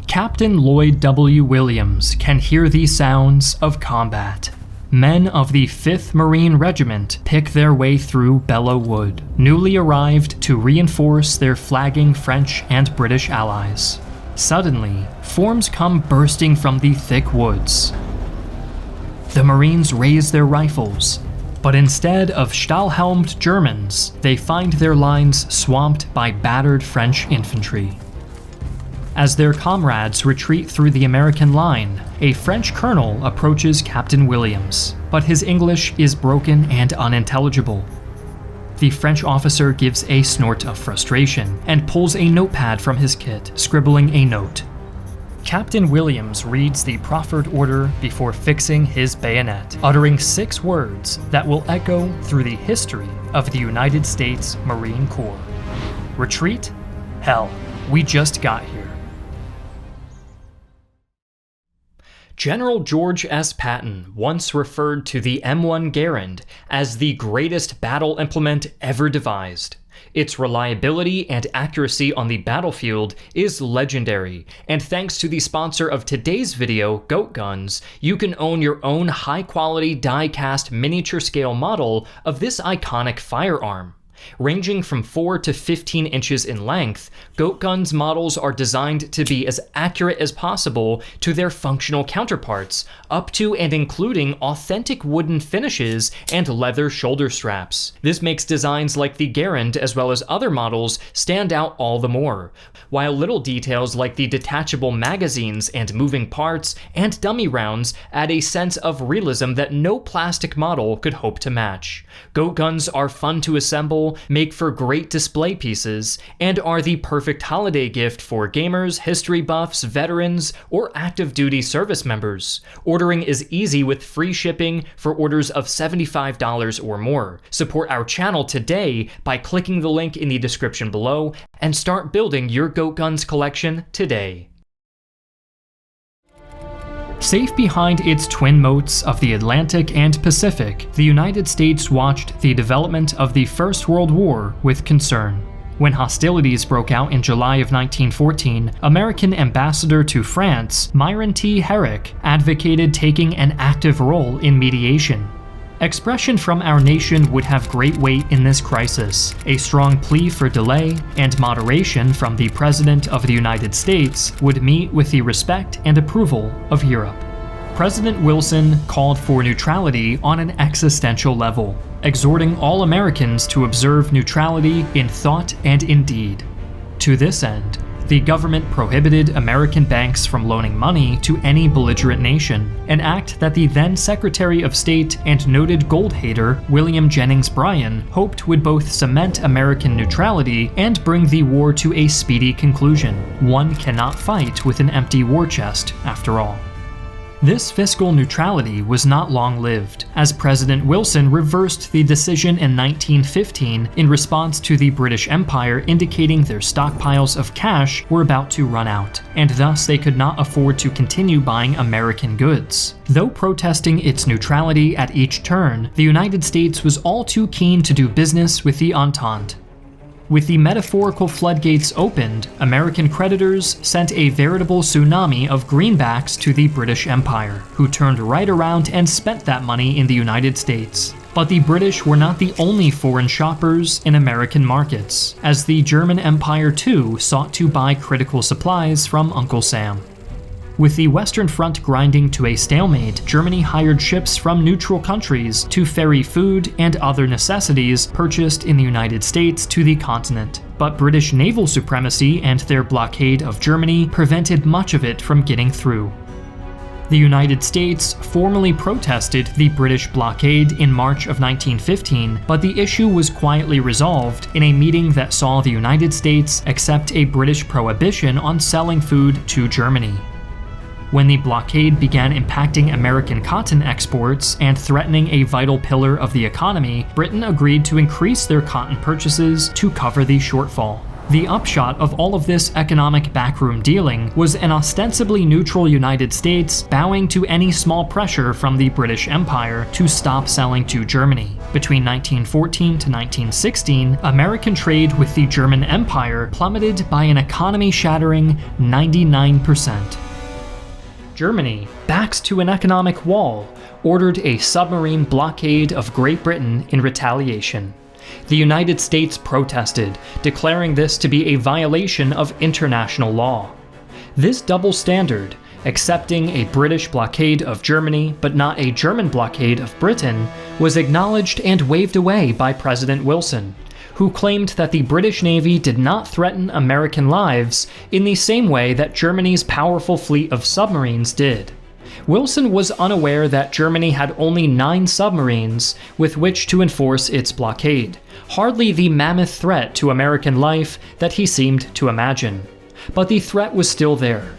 Captain Lloyd W. Williams can hear the sounds of combat. Men of the 5th Marine Regiment pick their way through Belleau Wood, newly arrived to reinforce their flagging French and British allies. Suddenly, forms come bursting from the thick woods. The Marines raise their rifles, but instead of Stahlhelmed Germans, they find their lines swamped by battered French infantry. As their comrades retreat through the American line, a French colonel approaches Captain Williams, but his English is broken and unintelligible. The French officer gives a snort of frustration and pulls a notepad from his kit, scribbling a note. Captain Williams reads the proffered order before fixing his bayonet, uttering 6 words that will echo through the history of the United States Marine Corps. Retreat? Hell, we just got here. General George S. Patton once referred to the M1 Garand as the greatest battle implement ever devised. Its reliability and accuracy on the battlefield is legendary, and thanks to the sponsor of today's video, Goat Guns, you can own your own high-quality die-cast miniature-scale model of this iconic firearm. Ranging from 4 to 15 inches in length, Goat Guns models are designed to be as accurate as possible to their functional counterparts, up to and including authentic wooden finishes and leather shoulder straps. This makes designs like the Garand as well as other models stand out all the more, while little details like the detachable magazines and moving parts and dummy rounds add a sense of realism that no plastic model could hope to match. Goat Guns are fun to assemble, make for great display pieces, and are the perfect holiday gift for gamers, history buffs, veterans, or active duty service members. Ordering is easy with free shipping for orders of $75 or more. Support our channel today by clicking the link in the description below and start building your Goat Guns collection today. Safe behind its twin moats of the Atlantic and Pacific, the United States watched the development of the First World War with concern. When hostilities broke out in July of 1914, American ambassador to France, Myron T. Herrick, advocated taking an active role in mediation. Expression from our nation would have great weight in this crisis. A strong plea for delay and moderation from the President of the United States would meet with the respect and approval of Europe. President Wilson called for neutrality on an existential level, exhorting all Americans to observe neutrality in thought and in deed. To this end, the government prohibited American banks from loaning money to any belligerent nation, an act that the then Secretary of State and noted gold hater William Jennings Bryan hoped would both cement American neutrality and bring the war to a speedy conclusion. One cannot fight with an empty war chest, after all. This fiscal neutrality was not long-lived, as President Wilson reversed the decision in 1915 in response to the British Empire indicating their stockpiles of cash were about to run out, and thus they could not afford to continue buying American goods. Though protesting its neutrality at each turn, the United States was all too keen to do business with the Entente. With the metaphorical floodgates opened, American creditors sent a veritable tsunami of greenbacks to the British Empire, who turned right around and spent that money in the United States. But the British were not the only foreign shoppers in American markets, as the German Empire too sought to buy critical supplies from Uncle Sam. With the Western Front grinding to a stalemate, Germany hired ships from neutral countries to ferry food and other necessities purchased in the United States to the continent. But British naval supremacy and their blockade of Germany prevented much of it from getting through. The United States formally protested the British blockade in March of 1915, but the issue was quietly resolved in a meeting that saw the United States accept a British prohibition on selling food to Germany. When the blockade began impacting American cotton exports and threatening a vital pillar of the economy, Britain agreed to increase their cotton purchases to cover the shortfall. The upshot of all of this economic backroom dealing was an ostensibly neutral United States bowing to any small pressure from the British Empire to stop selling to Germany. Between 1914 to 1916, American trade with the German Empire plummeted by an economy-shattering 99%. Germany, backed to an economic wall, ordered a submarine blockade of Great Britain in retaliation. The United States protested, declaring this to be a violation of international law. This double standard, accepting a British blockade of Germany but not a German blockade of Britain, was acknowledged and waved away by President Wilson, who claimed that the British Navy did not threaten American lives in the same way that Germany's powerful fleet of submarines did. Wilson was unaware that Germany had only 9 submarines with which to enforce its blockade, hardly the mammoth threat to American life that he seemed to imagine. But the threat was still there,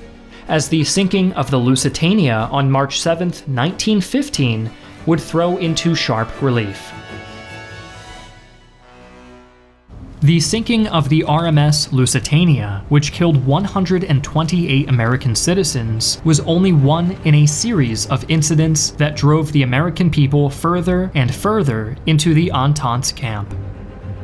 as the sinking of the Lusitania on March 7, 1915, would throw into sharp relief. The sinking of the RMS Lusitania, which killed 128 American citizens, was only one in a series of incidents that drove the American people further and further into the Entente camp.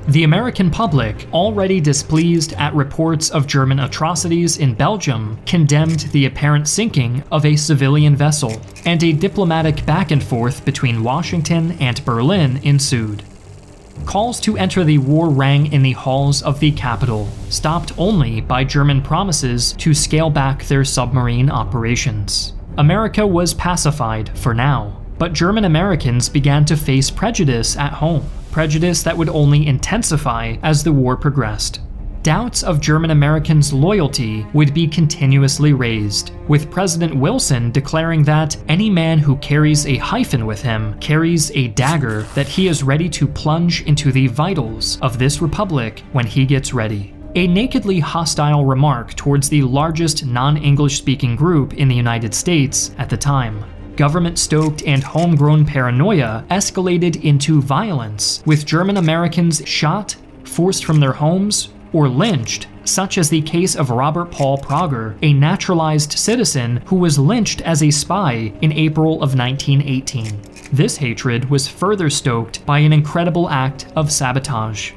The American public, already displeased at reports of German atrocities in Belgium, condemned the apparent sinking of a civilian vessel, and a diplomatic back and forth between Washington and Berlin ensued. Calls to enter the war rang in the halls of the capital, stopped only by German promises to scale back their submarine operations. America was pacified for now, but German Americans began to face prejudice at home. Prejudice that would only intensify as the war progressed. Doubts of German Americans' loyalty would be continuously raised, with President Wilson declaring that any man who carries a hyphen with him carries a dagger that he is ready to plunge into the vitals of this republic when he gets ready. A nakedly hostile remark towards the largest non-English speaking group in the United States at the time. Government-stoked and homegrown paranoia escalated into violence, with German Americans shot, forced from their homes, or lynched, such as the case of Robert Paul Prager, a naturalized citizen who was lynched as a spy in April of 1918. This hatred was further stoked by an incredible act of sabotage.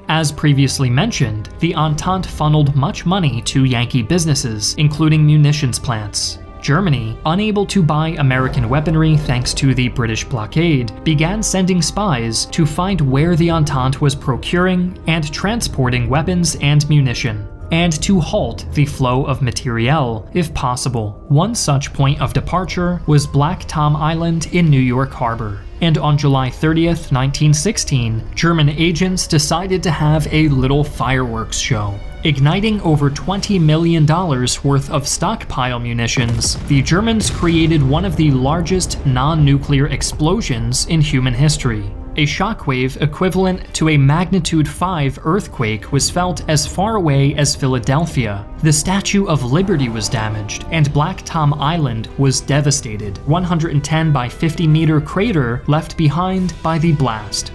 As previously mentioned, the Entente funneled much money to Yankee businesses, including munitions plants. Germany, unable to buy American weaponry thanks to the British blockade, began sending spies to find where the Entente was procuring and transporting weapons and munition, and to halt the flow of materiel if possible. One such point of departure was Black Tom Island in New York Harbor, and on July 30th, 1916, German agents decided to have a little fireworks show. Igniting over $20 million worth of stockpile munitions, the Germans created one of the largest non-nuclear explosions in human history. A shockwave equivalent to a magnitude 5 earthquake was felt as far away as Philadelphia. The Statue of Liberty was damaged, and Black Tom Island was devastated, 110 by 50 meter crater left behind by the blast.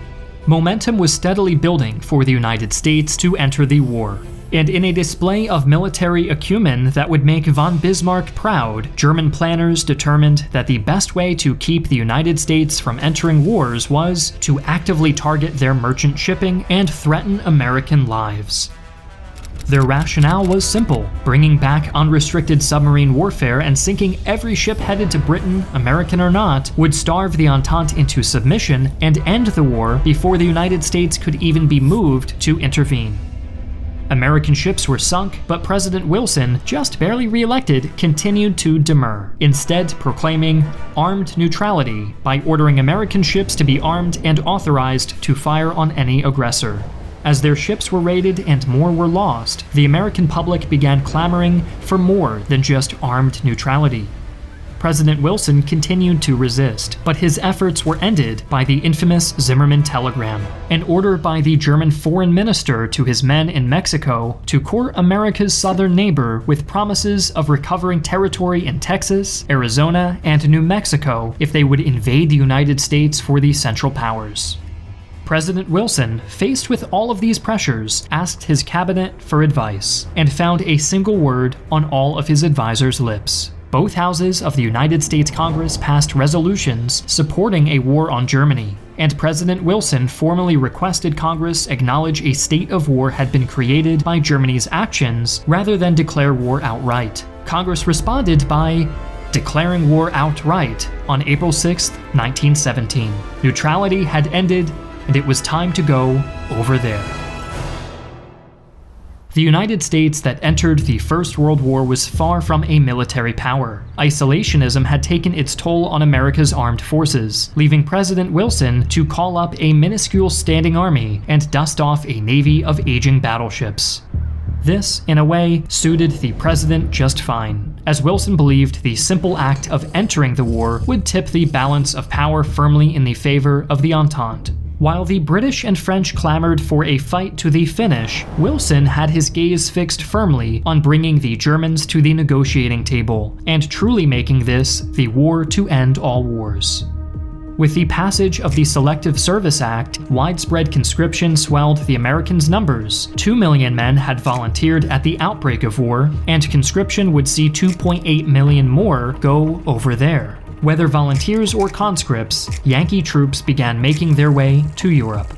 Momentum was steadily building for the United States to enter the war. And in a display of military acumen that would make von Bismarck proud, German planners determined that the best way to keep the United States from entering wars was to actively target their merchant shipping and threaten American lives. Their rationale was simple: bringing back unrestricted submarine warfare and sinking every ship headed to Britain, American or not, would starve the Entente into submission and end the war before the United States could even be moved to intervene. American ships were sunk, but President Wilson, just barely re-elected, continued to demur, instead proclaiming armed neutrality by ordering American ships to be armed and authorized to fire on any aggressor. As their ships were raided and more were lost, the American public began clamoring for more than just armed neutrality. President Wilson continued to resist, but his efforts were ended by the infamous Zimmermann telegram, an order by the German foreign minister to his men in Mexico to court America's southern neighbor with promises of recovering territory in Texas, Arizona, and New Mexico if they would invade the United States for the Central Powers. President Wilson, faced with all of these pressures, asked his cabinet for advice, and found a single word on all of his advisors' lips: Both houses of the United States Congress passed resolutions supporting a war on Germany, and President Wilson formally requested Congress acknowledge a state of war had been created by Germany's actions rather than declare war outright. Congress responded by declaring war outright on April 6, 1917. Neutrality had ended, and it was time to go over there. The United States that entered the First World War was far from a military power. Isolationism had taken its toll on America's armed forces, leaving President Wilson to call up a minuscule standing army and dust off a navy of aging battleships. This, in a way, suited the president just fine, as Wilson believed the simple act of entering the war would tip the balance of power firmly in the favor of the Entente. While the British and French clamored for a fight to the finish, Wilson had his gaze fixed firmly on bringing the Germans to the negotiating table, and truly making this the war to end all wars. With the passage of the Selective Service Act, widespread conscription swelled the Americans' numbers. 2 million men had volunteered at the outbreak of war, and conscription would see 2.8 million more go over there. Whether volunteers or conscripts, Yankee troops began making their way to Europe.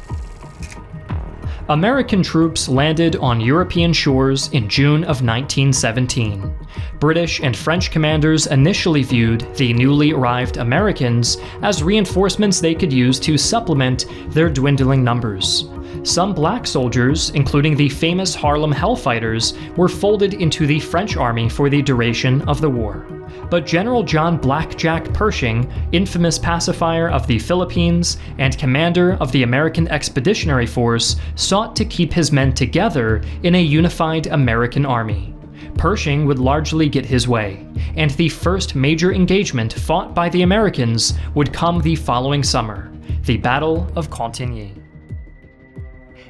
American troops landed on European shores in June of 1917. British and French commanders initially viewed the newly arrived Americans as reinforcements they could use to supplement their dwindling numbers. Some black soldiers, including the famous Harlem Hellfighters, were folded into the French army for the duration of the war. But General John Blackjack Pershing, infamous pacifier of the Philippines and commander of the American Expeditionary Force, sought to keep his men together in a unified American army. Pershing would largely get his way, and the first major engagement fought by the Americans would come the following summer, the Battle of Cantigny.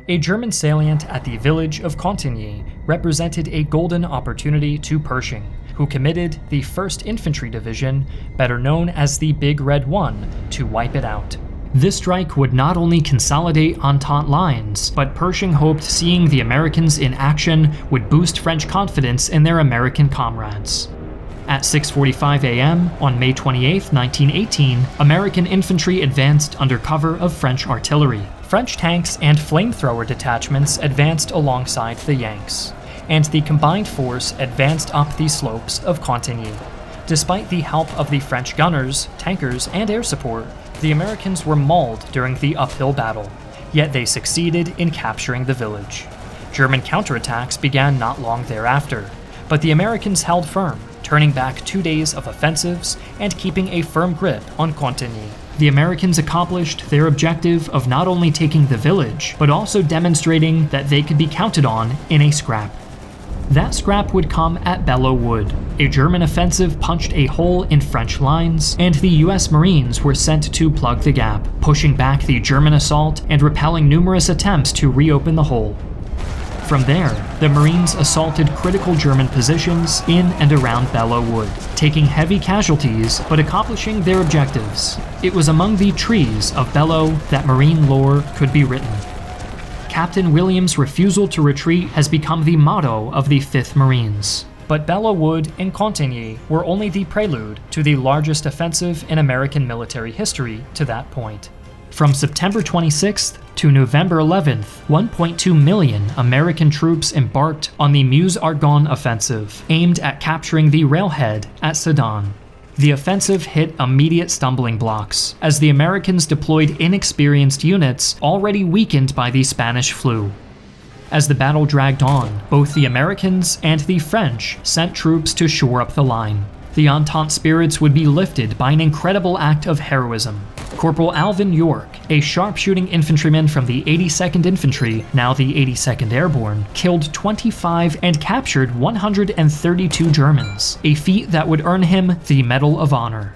A German salient at the village of Cantigny represented a golden opportunity to Pershing, who committed the 1st Infantry Division, better known as the Big Red One, to wipe it out. This strike would not only consolidate Entente lines, but Pershing hoped seeing the Americans in action would boost French confidence in their American comrades. At 6:45 a.m. on May 28, 1918, American infantry advanced under cover of French artillery. French tanks and flamethrower detachments advanced alongside the Yanks, and the combined force advanced up the slopes of Cantigny. Despite the help of the French gunners, tankers, and air support, the Americans were mauled during the uphill battle, yet they succeeded in capturing the village. German counterattacks began not long thereafter, but the Americans held firm, turning back 2 days of offensives and keeping a firm grip on Cantigny. The Americans accomplished their objective of not only taking the village, but also demonstrating that they could be counted on in a scrap. That scrap would come at Belleau Wood. A German offensive punched a hole in French lines, and the US Marines were sent to plug the gap, pushing back the German assault and repelling numerous attempts to reopen the hole. From there, the Marines assaulted critical German positions in and around Belleau Wood, taking heavy casualties but accomplishing their objectives. It was among the trees of Belleau that Marine lore could be written. Captain Williams' refusal to retreat has become the motto of the 5th Marines. But Belleau Wood and Cantigny were only the prelude to the largest offensive in American military history to that point. From September 26th to November 11th, 1.2 million American troops embarked on the Meuse-Argonne offensive, aimed at capturing the railhead at Sedan. The offensive hit immediate stumbling blocks, as the Americans deployed inexperienced units already weakened by the Spanish flu. As the battle dragged on, both the Americans and the French sent troops to shore up the line. The Entente spirits would be lifted by an incredible act of heroism. Corporal Alvin York, a sharpshooting infantryman from the 82nd Infantry, now the 82nd Airborne, killed 25 and captured 132 Germans, a feat that would earn him the Medal of Honor.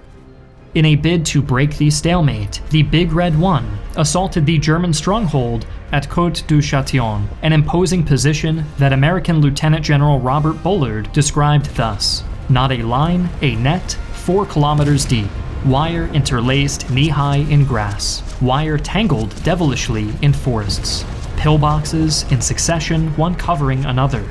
In a bid to break the stalemate, the Big Red One assaulted the German stronghold at Côte du Châtillon, an imposing position that American Lieutenant General Robert Bullard described thus: "Not a line, a net, 4 kilometers deep. Wire interlaced knee-high in grass. Wire tangled devilishly in forests. Pillboxes in succession, one covering another.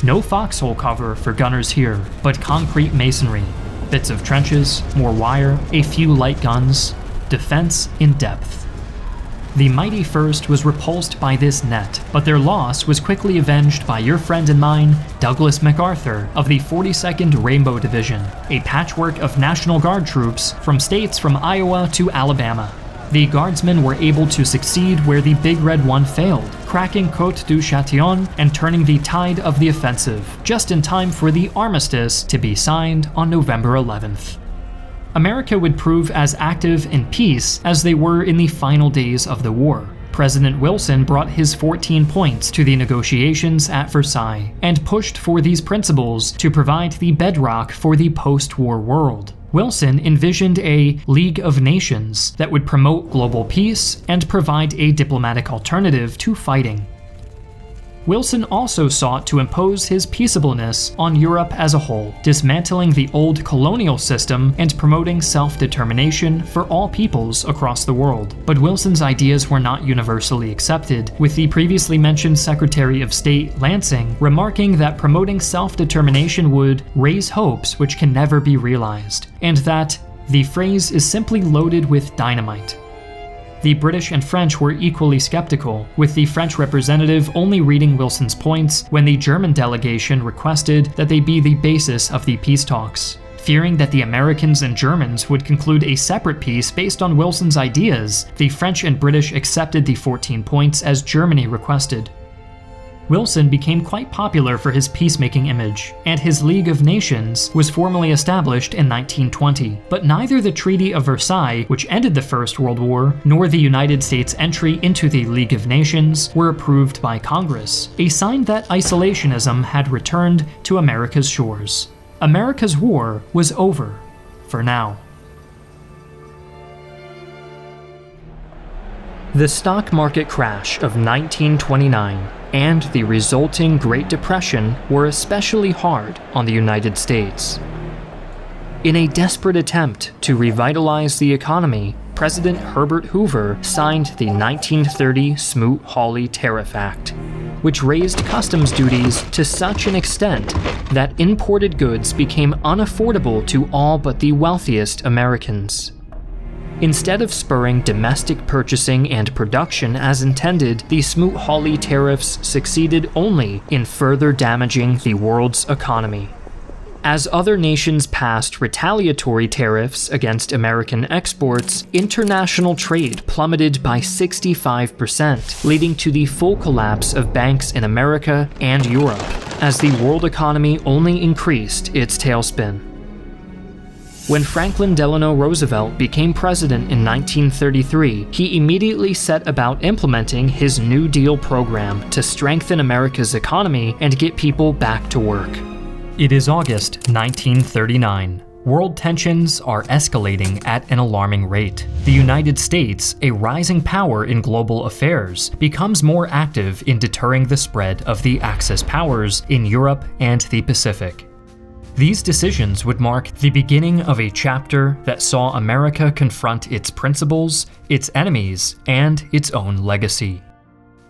No foxhole cover for gunners here, but concrete masonry. Bits of trenches, more wire, a few light guns. Defense in depth. The mighty First was repulsed by this net, but their loss was quickly avenged by your friend and mine, Douglas MacArthur of the 42nd Rainbow Division, a patchwork of National Guard troops from states from Iowa to Alabama. The Guardsmen were able to succeed where the Big Red One failed, cracking Côte du Châtillon and turning the tide of the offensive, just in time for the armistice to be signed on November 11th. America would prove as active in peace as they were in the final days of the war. President Wilson brought his 14 points to the negotiations at Versailles and pushed for these principles to provide the bedrock for the post-war world. Wilson envisioned a League of Nations that would promote global peace and provide a diplomatic alternative to fighting. Wilson also sought to impose his peaceableness on Europe as a whole, dismantling the old colonial system and promoting self-determination for all peoples across the world. But Wilson's ideas were not universally accepted, with the previously mentioned Secretary of State Lansing remarking that promoting self-determination would raise hopes which can never be realized, and that the phrase is simply loaded with dynamite. The British and French were equally skeptical, with the French representative only reading Wilson's points when the German delegation requested that they be the basis of the peace talks. Fearing that the Americans and Germans would conclude a separate peace based on Wilson's ideas, the French and British accepted the 14 points as Germany requested. Wilson became quite popular for his peacemaking image, and his League of Nations was formally established in 1920. But neither the Treaty of Versailles, which ended the First World War, nor the United States' entry into the League of Nations were approved by Congress, a sign that isolationism had returned to America's shores. America's war was over, for now. The stock market crash of 1929 and the resulting Great Depression were especially hard on the United States. In a desperate attempt to revitalize the economy, President Herbert Hoover signed the 1930 Smoot-Hawley Tariff Act, which raised customs duties to such an extent that imported goods became unaffordable to all but the wealthiest Americans. Instead of spurring domestic purchasing and production as intended, the Smoot-Hawley tariffs succeeded only in further damaging the world's economy. As other nations passed retaliatory tariffs against American exports, international trade plummeted by 65%, leading to the full collapse of banks in America and Europe, as the world economy only increased its tailspin. When Franklin Delano Roosevelt became president in 1933, he immediately set about implementing his New Deal program to strengthen America's economy and get people back to work. It is August 1939. World tensions are escalating at an alarming rate. The United States, a rising power in global affairs, becomes more active in deterring the spread of the Axis powers in Europe and the Pacific. These decisions would mark the beginning of a chapter that saw America confront its principles, its enemies, and its own legacy.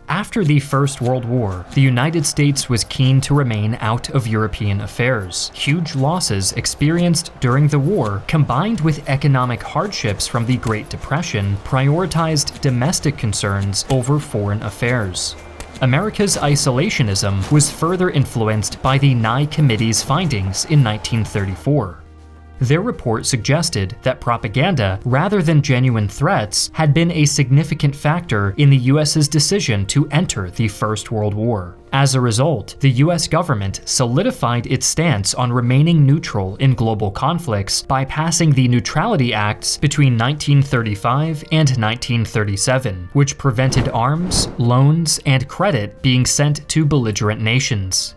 After the First World War, the United States was keen to remain out of European affairs. Huge losses experienced during the war, combined with economic hardships from the Great Depression, prioritized domestic concerns over foreign affairs. America's isolationism was further influenced by the Nye Committee's findings in 1934. Their report suggested that propaganda, rather than genuine threats, had been a significant factor in the US's decision to enter the First World War. As a result, the US government solidified its stance on remaining neutral in global conflicts by passing the Neutrality Acts between 1935 and 1937, which prevented arms, loans, and credit being sent to belligerent nations.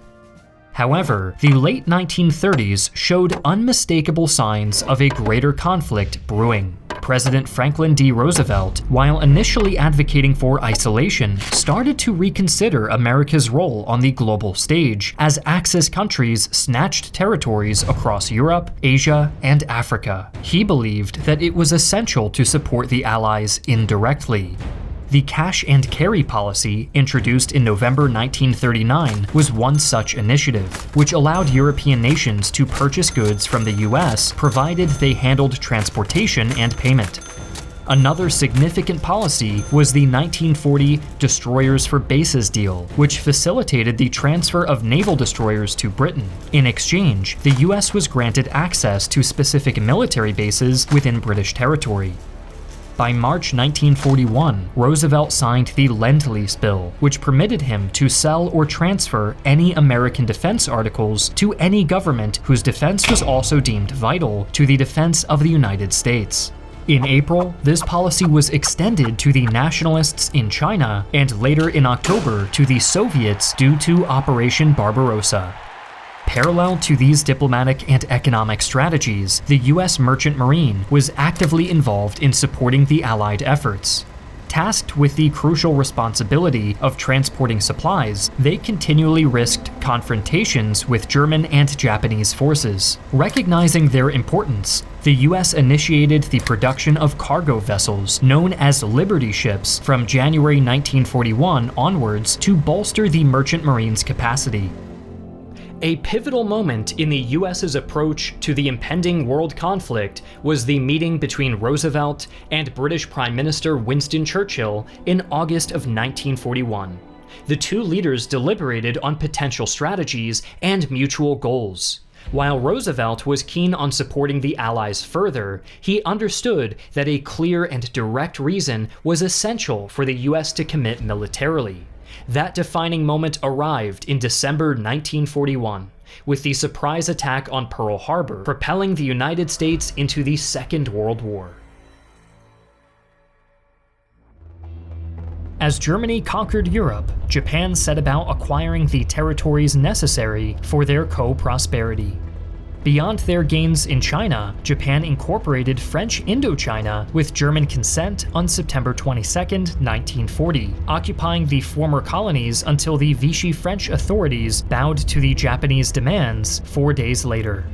However, the late 1930s showed unmistakable signs of a greater conflict brewing. President Franklin D. Roosevelt, while initially advocating for isolation, started to reconsider America's role on the global stage as Axis countries snatched territories across Europe, Asia, and Africa. He believed that it was essential to support the Allies indirectly. The cash and carry policy, introduced in November 1939, was one such initiative, which allowed European nations to purchase goods from the US provided they handled transportation and payment. Another significant policy was the 1940 Destroyers for Bases deal, which facilitated the transfer of naval destroyers to Britain. In exchange, the US was granted access to specific military bases within British territory. By March 1941, Roosevelt signed the Lend-Lease Bill, which permitted him to sell or transfer any American defense articles to any government whose defense was also deemed vital to the defense of the United States. In April, this policy was extended to the nationalists in China, and later in October to the Soviets due to Operation Barbarossa. Parallel to these diplomatic and economic strategies, the US Merchant Marine was actively involved in supporting the Allied efforts. Tasked with the crucial responsibility of transporting supplies, they continually risked confrontations with German and Japanese forces. Recognizing their importance, the US initiated the production of cargo vessels known as Liberty ships from January 1941 onwards to bolster the Merchant Marine's capacity. A pivotal moment in the US's approach to the impending world conflict was the meeting between Roosevelt and British Prime Minister Winston Churchill in August of 1941. The two leaders deliberated on potential strategies and mutual goals. While Roosevelt was keen on supporting the Allies further, he understood that a clear and direct reason was essential for the US to commit militarily. That defining moment arrived in December 1941, with the surprise attack on Pearl Harbor, propelling the United States into the Second World War. As Germany conquered Europe, Japan set about acquiring the territories necessary for their co-prosperity. Beyond their gains in China, Japan incorporated French Indochina with German consent on September 22, 1940, occupying the former colonies until the Vichy French authorities bowed to the Japanese demands 4 days later.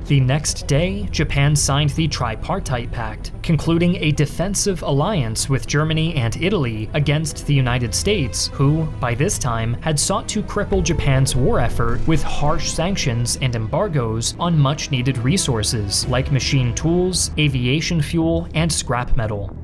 The next day, Japan signed the Tripartite Pact, concluding a defensive alliance with Germany and Italy against the United States, who, by this time, had sought to cripple Japan's war effort with harsh sanctions and embargoes on much-needed resources like machine tools, aviation fuel, and scrap metal.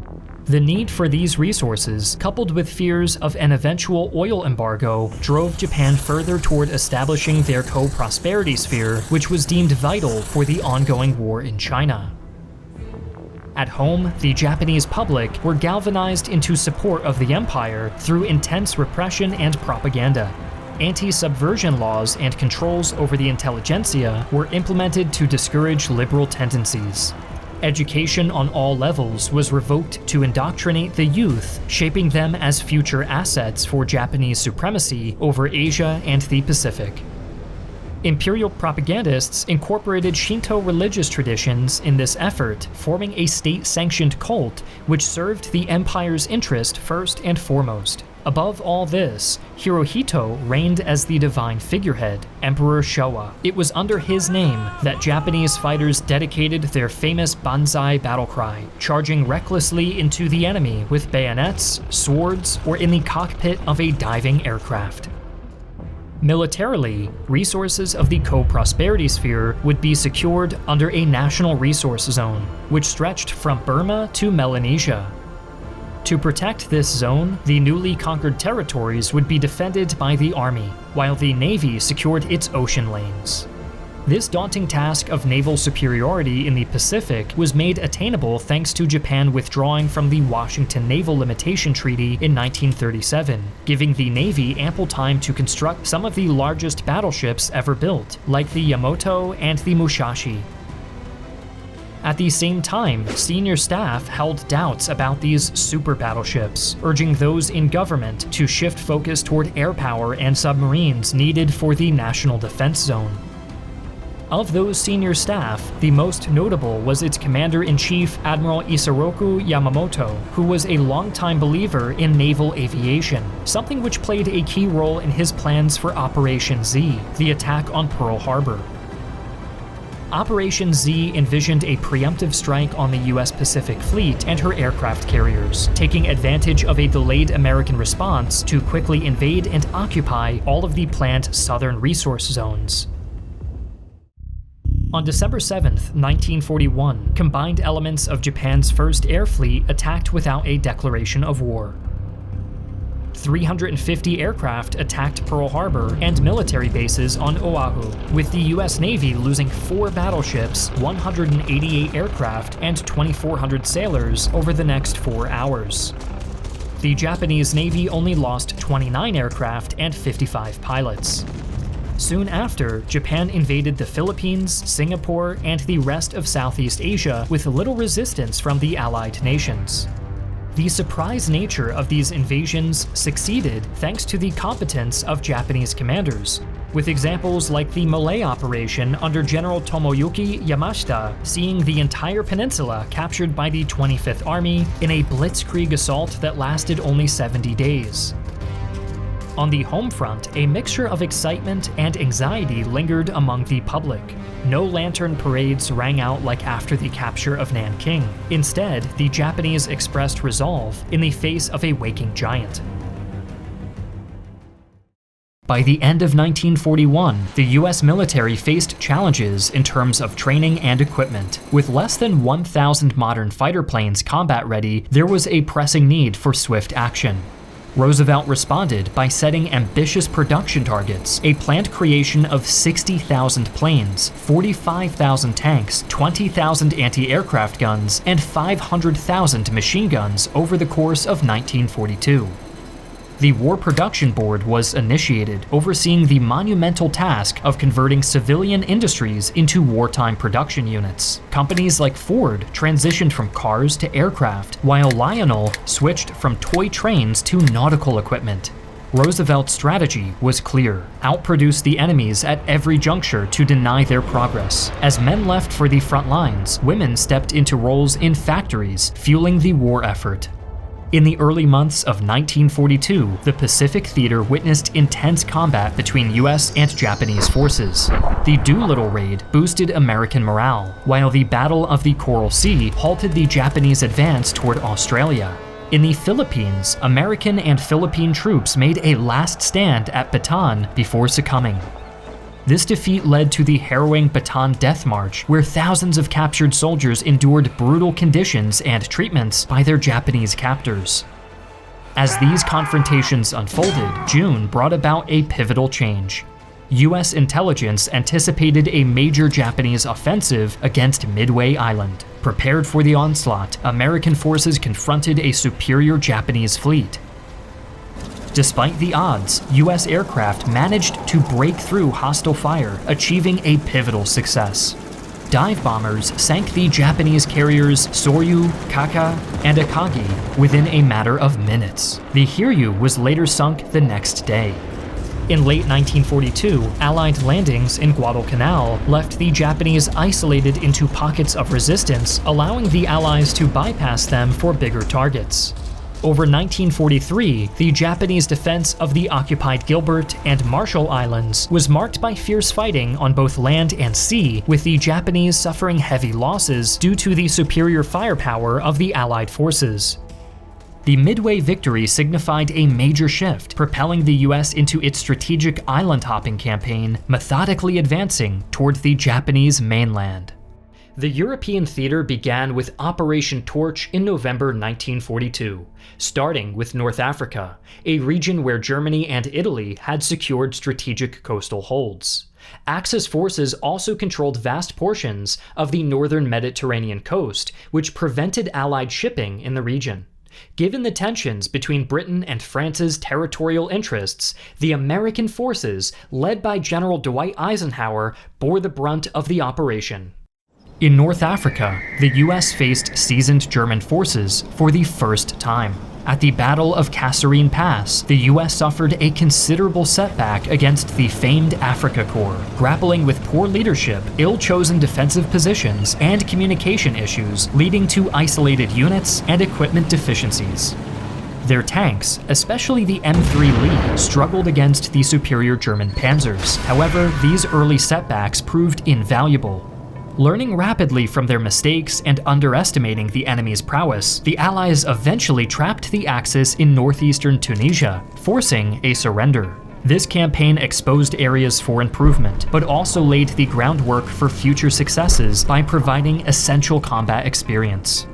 The need for these resources, coupled with fears of an eventual oil embargo, drove Japan further toward establishing their co-prosperity sphere, which was deemed vital for the ongoing war in China. At home, the Japanese public were galvanized into support of the empire through intense repression and propaganda. Anti-subversion laws and controls over the intelligentsia were implemented to discourage liberal tendencies. Education on all levels was revoked to indoctrinate the youth, shaping them as future assets for Japanese supremacy over Asia and the Pacific. Imperial propagandists incorporated Shinto religious traditions in this effort, forming a state-sanctioned cult which served the empire's interest first and foremost. Above all this, Hirohito reigned as the divine figurehead, Emperor Showa. It was under his name that Japanese fighters dedicated their famous Banzai battle cry, charging recklessly into the enemy with bayonets, swords, or in the cockpit of a diving aircraft. Militarily, resources of the co-prosperity sphere would be secured under a national resource zone, which stretched from Burma to Melanesia. To protect this zone, the newly conquered territories would be defended by the army, while the navy secured its ocean lanes. This daunting task of naval superiority in the Pacific was made attainable thanks to Japan withdrawing from the Washington Naval Limitation Treaty in 1937, giving the Navy ample time to construct some of the largest battleships ever built, like the Yamato and the Musashi. At the same time, senior staff held doubts about these super battleships, urging those in government to shift focus toward air power and submarines needed for the national defense zone. Of those senior staff, the most notable was its commander-in-chief, Admiral Isoroku Yamamoto, who was a longtime believer in naval aviation, something which played a key role in his plans for Operation Z, the attack on Pearl Harbor. Operation Z envisioned a preemptive strike on the US Pacific Fleet and her aircraft carriers, taking advantage of a delayed American response to quickly invade and occupy all of the planned southern resource zones. On December 7, 1941, combined elements of Japan's First Air Fleet attacked without a declaration of war. 350 aircraft attacked Pearl Harbor and military bases on Oahu, with the US Navy losing 4 battleships, 188 aircraft, and 2,400 sailors over the next 4 hours. The Japanese Navy only lost 29 aircraft and 55 pilots. Soon after, Japan invaded the Philippines, Singapore, and the rest of Southeast Asia with little resistance from the Allied nations. The surprise nature of these invasions succeeded thanks to the competence of Japanese commanders, with examples like the Malay operation under General Tomoyuki Yamashita seeing the entire peninsula captured by the 25th Army in a blitzkrieg assault that lasted only 70 days. On the home front, a mixture of excitement and anxiety lingered among the public. No lantern parades rang out like after the capture of Nanking. Instead, the Japanese expressed resolve in the face of a waking giant. By the end of 1941, the US military faced challenges in terms of training and equipment. With less than 1,000 modern fighter planes combat ready, there was a pressing need for swift action. Roosevelt responded by setting ambitious production targets, a planned creation of 60,000 planes, 45,000 tanks, 20,000 anti-aircraft guns, and 500,000 machine guns over the course of 1942. The War Production Board was initiated, overseeing the monumental task of converting civilian industries into wartime production units. Companies like Ford transitioned from cars to aircraft, while Lionel switched from toy trains to nautical equipment. Roosevelt's strategy was clear: outproduce the enemies at every juncture to deny their progress. As men left for the front lines, women stepped into roles in factories, fueling the war effort. In the early months of 1942, the Pacific Theater witnessed intense combat between US and Japanese forces. The Doolittle Raid boosted American morale, while the Battle of the Coral Sea halted the Japanese advance toward Australia. In the Philippines, American and Philippine troops made a last stand at Bataan before succumbing. This defeat led to the harrowing Bataan Death March, where thousands of captured soldiers endured brutal conditions and treatments by their Japanese captors. As these confrontations unfolded, June brought about a pivotal change. US intelligence anticipated a major Japanese offensive against Midway Island. Prepared for the onslaught, American forces confronted a superior Japanese fleet. Despite the odds, US aircraft managed to break through hostile fire, achieving a pivotal success. Dive bombers sank the Japanese carriers Soryu, Kaka, and Akagi within a matter of minutes. The Hiryu was later sunk the next day. In late 1942, Allied landings in Guadalcanal left the Japanese isolated into pockets of resistance, allowing the Allies to bypass them for bigger targets. Over 1943, the Japanese defense of the occupied Gilbert and Marshall Islands was marked by fierce fighting on both land and sea, with the Japanese suffering heavy losses due to the superior firepower of the Allied forces. The Midway victory signified a major shift, propelling the US into its strategic island-hopping campaign, methodically advancing toward the Japanese mainland. The European theater began with Operation Torch in November 1942, starting with North Africa, a region where Germany and Italy had secured strategic coastal holds. Axis forces also controlled vast portions of the northern Mediterranean coast, which prevented Allied shipping in the region. Given the tensions between Britain and France's territorial interests, the American forces, led by General Dwight Eisenhower, bore the brunt of the operation. In North Africa, the US faced seasoned German forces for the first time. At the Battle of Kasserine Pass, the US suffered a considerable setback against the famed Africa Corps, grappling with poor leadership, ill-chosen defensive positions, and communication issues, leading to isolated units and equipment deficiencies. Their tanks, especially the M3 Lee, struggled against the superior German panzers. However, these early setbacks proved invaluable. Learning rapidly from their mistakes and underestimating the enemy's prowess, the Allies eventually trapped the Axis in northeastern Tunisia, forcing a surrender. This campaign exposed areas for improvement, but also laid the groundwork for future successes by providing essential combat experience.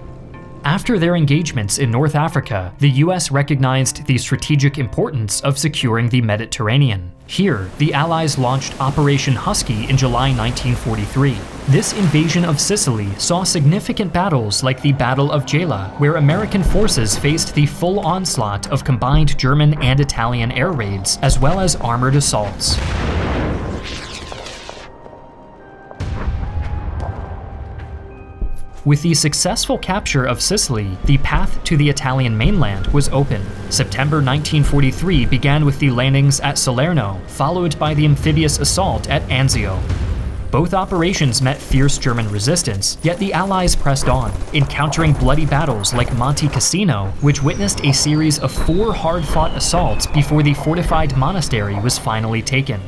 After their engagements in North Africa, the US recognized the strategic importance of securing the Mediterranean. Here, the Allies launched Operation Husky in July 1943. This invasion of Sicily saw significant battles like the Battle of Gela, where American forces faced the full onslaught of combined German and Italian air raids, as well as armored assaults. With the successful capture of Sicily, the path to the Italian mainland was open. September 1943 began with the landings at Salerno, followed by the amphibious assault at Anzio. Both operations met fierce German resistance, yet the Allies pressed on, encountering bloody battles like Monte Cassino, which witnessed a series of 4 hard-fought assaults before the fortified monastery was finally taken.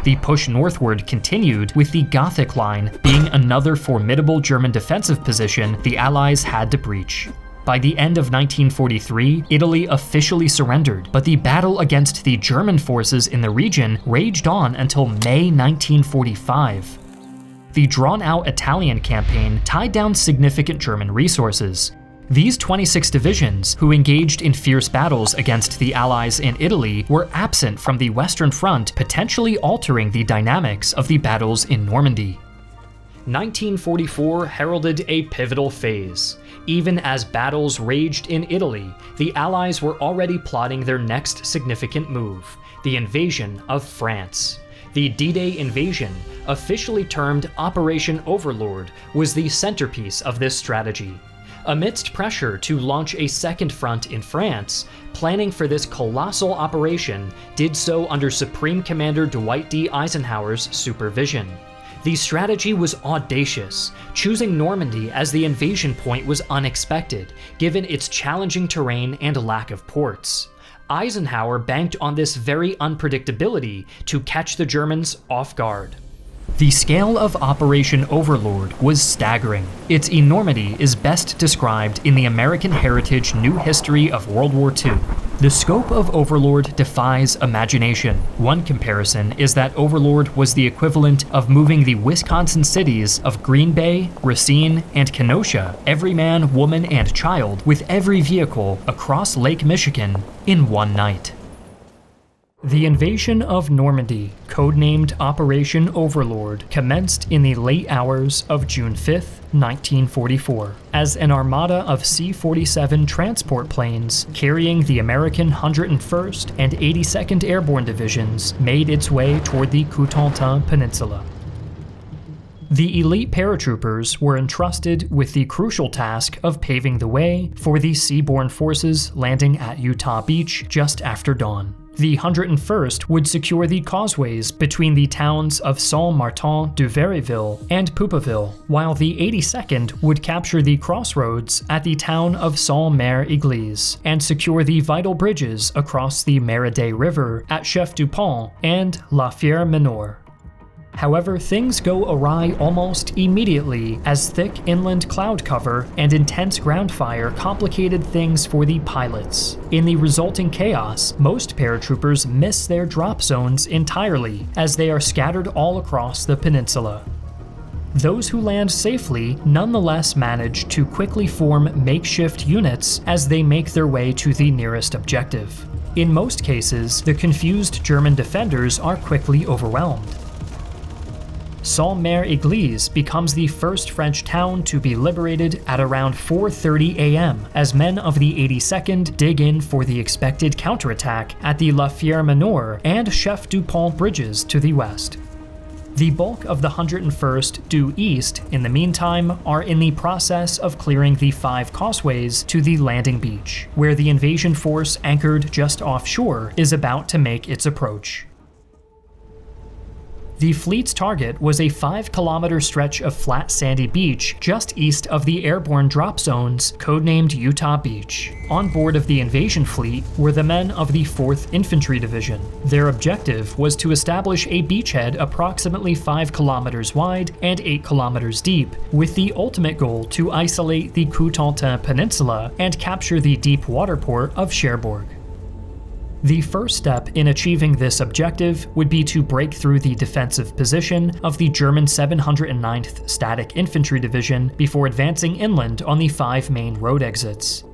The push northward continued, with the Gothic Line being another formidable German defensive position the Allies had to breach. By the end of 1943, Italy officially surrendered, but the battle against the German forces in the region raged on until May 1945. The drawn-out Italian campaign tied down significant German resources. These 26 divisions, who engaged in fierce battles against the Allies in Italy, were absent from the Western Front, potentially altering the dynamics of the battles in Normandy. 1944 heralded a pivotal phase. Even as battles raged in Italy, the Allies were already plotting their next significant move, the invasion of France. The D-Day invasion, officially termed Operation Overlord, was the centerpiece of this strategy. Amidst pressure to launch a second front in France, planning for this colossal operation did so under Supreme Commander Dwight D. Eisenhower's supervision. The strategy was audacious. Choosing Normandy as the invasion point was unexpected, given its challenging terrain and lack of ports. Eisenhower banked on this very unpredictability to catch the Germans off guard. The scale of Operation Overlord was staggering. Its enormity is best described in the American Heritage New History of World War II. The scope of Overlord defies imagination. One comparison is that Overlord was the equivalent of moving the Wisconsin cities of Green Bay, Racine, and Kenosha, every man, woman, and child, with every vehicle across Lake Michigan in one night. The invasion of Normandy, codenamed Operation Overlord, commenced in the late hours of June 5, 1944, as an armada of C-47 transport planes carrying the American 101st and 82nd Airborne Divisions made its way toward the Cotentin Peninsula. The elite paratroopers were entrusted with the crucial task of paving the way for the seaborne forces landing at Utah Beach just after dawn. The 101st would secure the causeways between the towns of Saint-Martin-du-Verreville and Poupeville, while the 82nd would capture the crossroads at the town of Saint-Mère-Église and secure the vital bridges across the Méridet River at Chef-du-Pont and La Fière-Menor. However, things go awry almost immediately as thick inland cloud cover and intense ground fire complicated things for the pilots. In the resulting chaos, most paratroopers miss their drop zones entirely as they are scattered all across the peninsula. Those who land safely nonetheless manage to quickly form makeshift units as they make their way to the nearest objective. In most cases, the confused German defenders are quickly overwhelmed. Saint-Mère-Église becomes the first French town to be liberated at around 4:30 a.m. as men of the 82nd dig in for the expected counterattack at the La Fière-Menor and Chef-du-Pont bridges to the west. The bulk of the 101st due east, in the meantime, are in the process of clearing the 5 causeways to the landing beach, where the invasion force anchored just offshore is about to make its approach. The fleet's target was a 5-kilometer stretch of flat sandy beach just east of the airborne drop zones, codenamed Utah Beach. On board of the invasion fleet were the men of the 4th Infantry Division. Their objective was to establish a beachhead approximately 5 kilometers wide and 8 kilometers deep, with the ultimate goal to isolate the Cotentin Peninsula and capture the deep water port of Cherbourg. The first step in achieving this objective would be to break through the defensive position of the German 709th Static Infantry Division before advancing inland on the 5 main road exits.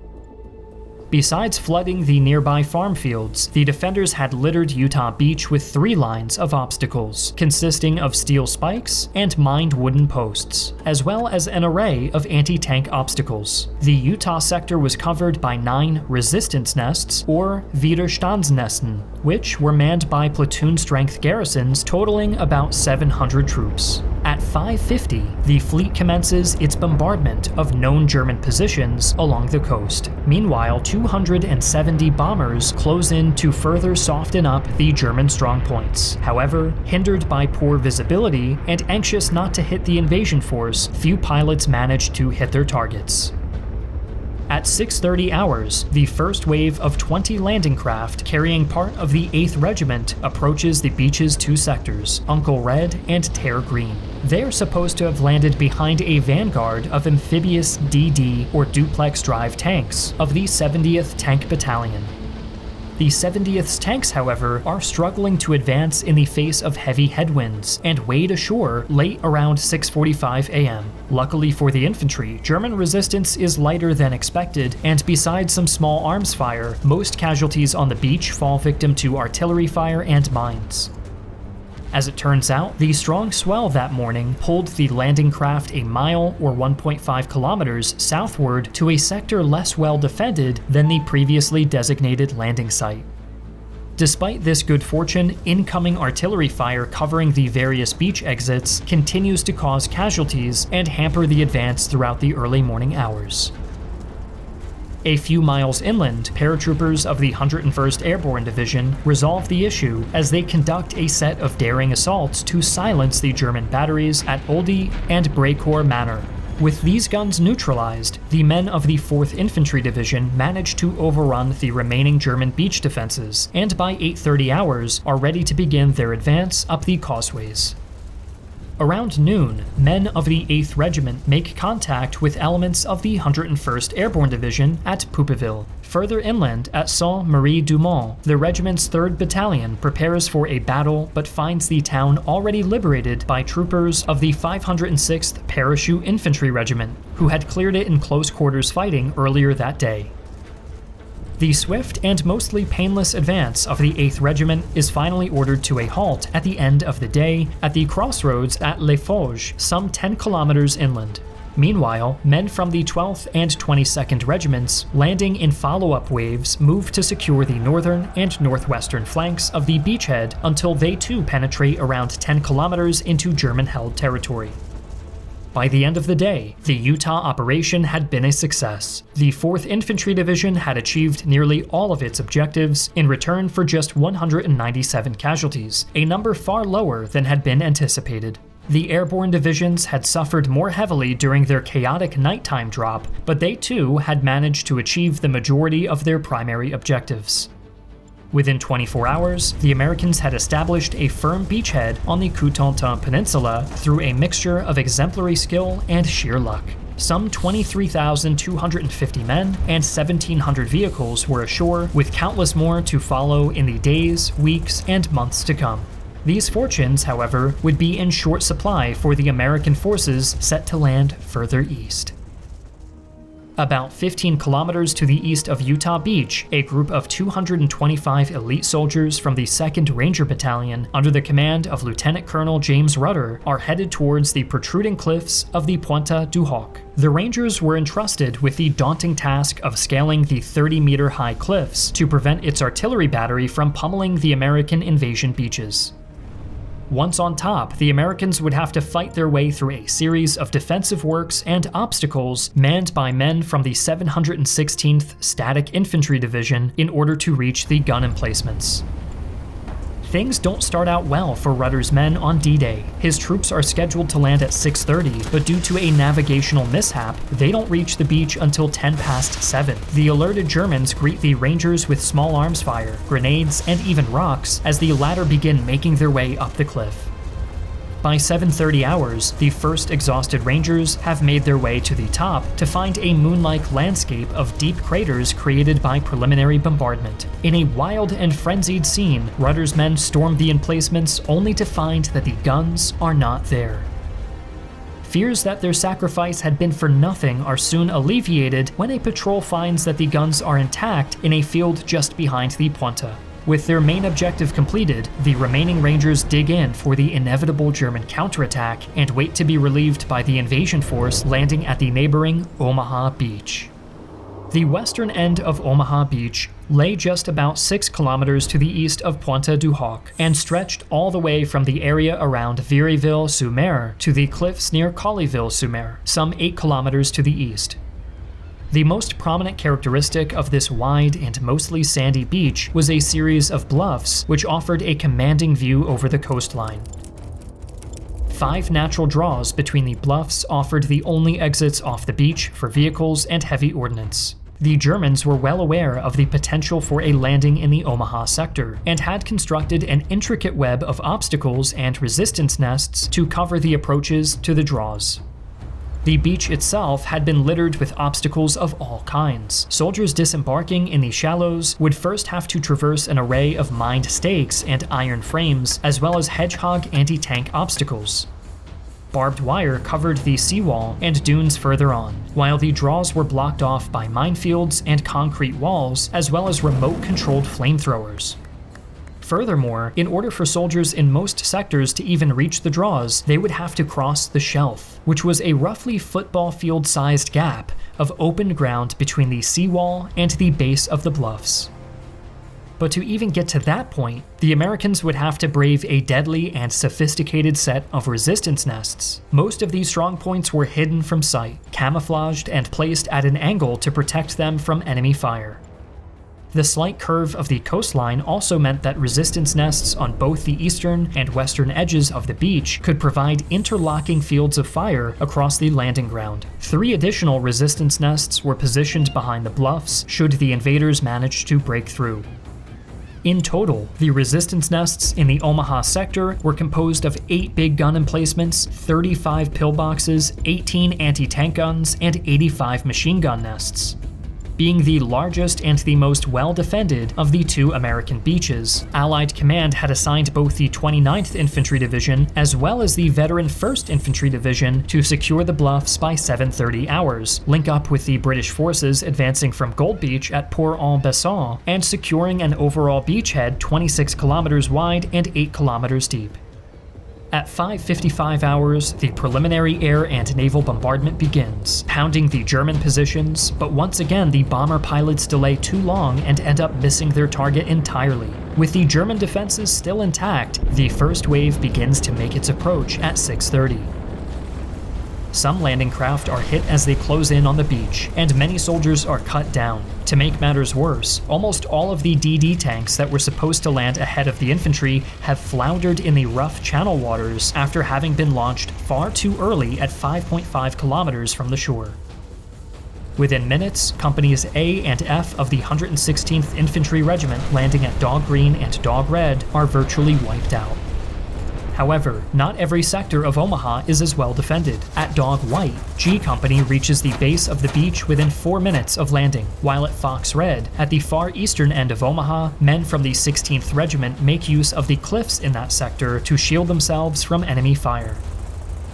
Besides flooding the nearby farm fields, the defenders had littered Utah Beach with 3 lines of obstacles, consisting of steel spikes and mined wooden posts, as well as an array of anti-tank obstacles. The Utah sector was covered by 9 resistance nests, or Widerstandsnesten, which were manned by platoon-strength garrisons totaling about 700 troops. At 5:50, the fleet commences its bombardment of known German positions along the coast. Meanwhile, 270 bombers close in to further soften up the German strongpoints. However, hindered by poor visibility and anxious not to hit the invasion force, few pilots managed to hit their targets. At 6:30 hours, the first wave of 20 landing craft carrying part of the 8th Regiment approaches the beach's 2 sectors, Uncle Red and Tear Green. They are supposed to have landed behind a vanguard of amphibious DD or duplex drive tanks of the 70th Tank Battalion. The 70th's tanks, however, are struggling to advance in the face of heavy headwinds and wade ashore late around 6:45 a.m. Luckily for the infantry, German resistance is lighter than expected, and besides some small arms fire, most casualties on the beach fall victim to artillery fire and mines. As it turns out, the strong swell that morning pulled the landing craft a mile or 1.5 kilometers southward to a sector less well defended than the previously designated landing site. Despite this good fortune, incoming artillery fire covering the various beach exits continues to cause casualties and hamper the advance throughout the early morning hours. A few miles inland, paratroopers of the 101st Airborne Division resolve the issue as they conduct a set of daring assaults to silence the German batteries at Oldie and Brecourt Manor. With these guns neutralized, the men of the 4th Infantry Division manage to overrun the remaining German beach defenses, and by 8:30 hours are ready to begin their advance up the causeways. Around noon, men of the 8th Regiment make contact with elements of the 101st Airborne Division at Poupeville. Further inland at Saint-Marie-du-Mont, the regiment's 3rd Battalion prepares for a battle but finds the town already liberated by troopers of the 506th Parachute Infantry Regiment, who had cleared it in close quarters fighting earlier that day. The swift and mostly painless advance of the 8th Regiment is finally ordered to a halt at the end of the day at the crossroads at Les Fauges, some 10 kilometers inland. Meanwhile, men from the 12th and 22nd Regiments, landing in follow-up waves, move to secure the northern and northwestern flanks of the beachhead until they too penetrate around 10 kilometers into German-held territory. By the end of the day, the Utah operation had been a success. The 4th Infantry Division had achieved nearly all of its objectives in return for just 197 casualties, a number far lower than had been anticipated. The airborne divisions had suffered more heavily during their chaotic nighttime drop, but they too had managed to achieve the majority of their primary objectives. Within 24 hours, the Americans had established a firm beachhead on the Cotentin Peninsula through a mixture of exemplary skill and sheer luck. Some 23,250 men and 1,700 vehicles were ashore, with countless more to follow in the days, weeks, and months to come. These fortunes, however, would be in short supply for the American forces set to land further east. About 15 kilometers to the east of Utah Beach, a group of 225 elite soldiers from the 2nd Ranger Battalion, under the command of Lieutenant Colonel James Rudder, are headed towards the protruding cliffs of the Pointe du Hoc. The Rangers were entrusted with the daunting task of scaling the 30-meter-high cliffs to prevent its artillery battery from pummeling the American invasion beaches. Once on top, the Americans would have to fight their way through a series of defensive works and obstacles manned by men from the 716th Static Infantry Division in order to reach the gun emplacements. Things don't start out well for Rudder's men on D-Day. His troops are scheduled to land at 6:30, but due to a navigational mishap, they don't reach the beach until 10 past 7. The alerted Germans greet the Rangers with small arms fire, grenades, and even rocks as the latter begin making their way up the cliff. By 7:30 hours, the first exhausted Rangers have made their way to the top to find a moon-like landscape of deep craters created by preliminary bombardment. In a wild and frenzied scene, Rudder's men storm the emplacements only to find that the guns are not there. Fears that their sacrifice had been for nothing are soon alleviated when a patrol finds that the guns are intact in a field just behind the Pointe. With their main objective completed, the remaining Rangers dig in for the inevitable German counterattack and wait to be relieved by the invasion force landing at the neighboring Omaha Beach. The western end of Omaha Beach lay just about 6 kilometers to the east of Pointe du Hoc and stretched all the way from the area around Viryville-sur-Mer to the cliffs near Colleyville-sur-Mer, some 8 kilometers to the east. The most prominent characteristic of this wide and mostly sandy beach was a series of bluffs which offered a commanding view over the coastline. 5 natural draws between the bluffs offered the only exits off the beach for vehicles and heavy ordnance. The Germans were well aware of the potential for a landing in the Omaha sector, and had constructed an intricate web of obstacles and resistance nests to cover the approaches to the draws. The beach itself had been littered with obstacles of all kinds. Soldiers disembarking in the shallows would first have to traverse an array of mined stakes and iron frames, as well as hedgehog anti-tank obstacles. Barbed wire covered the seawall and dunes further on, while the draws were blocked off by minefields and concrete walls, as well as remote-controlled flamethrowers. Furthermore, in order for soldiers in most sectors to even reach the draws, they would have to cross the shelf, which was a roughly football field-sized gap of open ground between the seawall and the base of the bluffs. But to even get to that point, the Americans would have to brave a deadly and sophisticated set of resistance nests. Most of these strongpoints were hidden from sight, camouflaged and placed at an angle to protect them from enemy fire. The slight curve of the coastline also meant that resistance nests on both the eastern and western edges of the beach could provide interlocking fields of fire across the landing ground. 3 additional resistance nests were positioned behind the bluffs should the invaders manage to break through. In total, the resistance nests in the Omaha sector were composed of 8 big gun emplacements, 35 pillboxes, 18 anti-tank guns, and 85 machine gun nests. Being the largest and the most well-defended of the 2 American beaches, Allied Command had assigned both the 29th Infantry Division as well as the veteran 1st Infantry Division to secure the bluffs by 7:30 hours, link up with the British forces advancing from Gold Beach at Port-en-Besson, and securing an overall beachhead 26 kilometers wide and 8 kilometers deep. At 5:55 hours, the preliminary air and naval bombardment begins, pounding the German positions, but once again the bomber pilots delay too long and end up missing their target entirely. With the German defenses still intact, the first wave begins to make its approach at 6:30. Some landing craft are hit as they close in on the beach, and many soldiers are cut down. To make matters worse, almost all of the DD tanks that were supposed to land ahead of the infantry have floundered in the rough channel waters after having been launched far too early at 5.5 kilometers from the shore. Within minutes, Companies A and F of the 116th Infantry Regiment landing at Dog Green and Dog Red are virtually wiped out. However, not every sector of Omaha is as well defended. At Dog White, G Company reaches the base of the beach within 4 minutes of landing, while at Fox Red, at the far eastern end of Omaha, men from the 16th Regiment make use of the cliffs in that sector to shield themselves from enemy fire.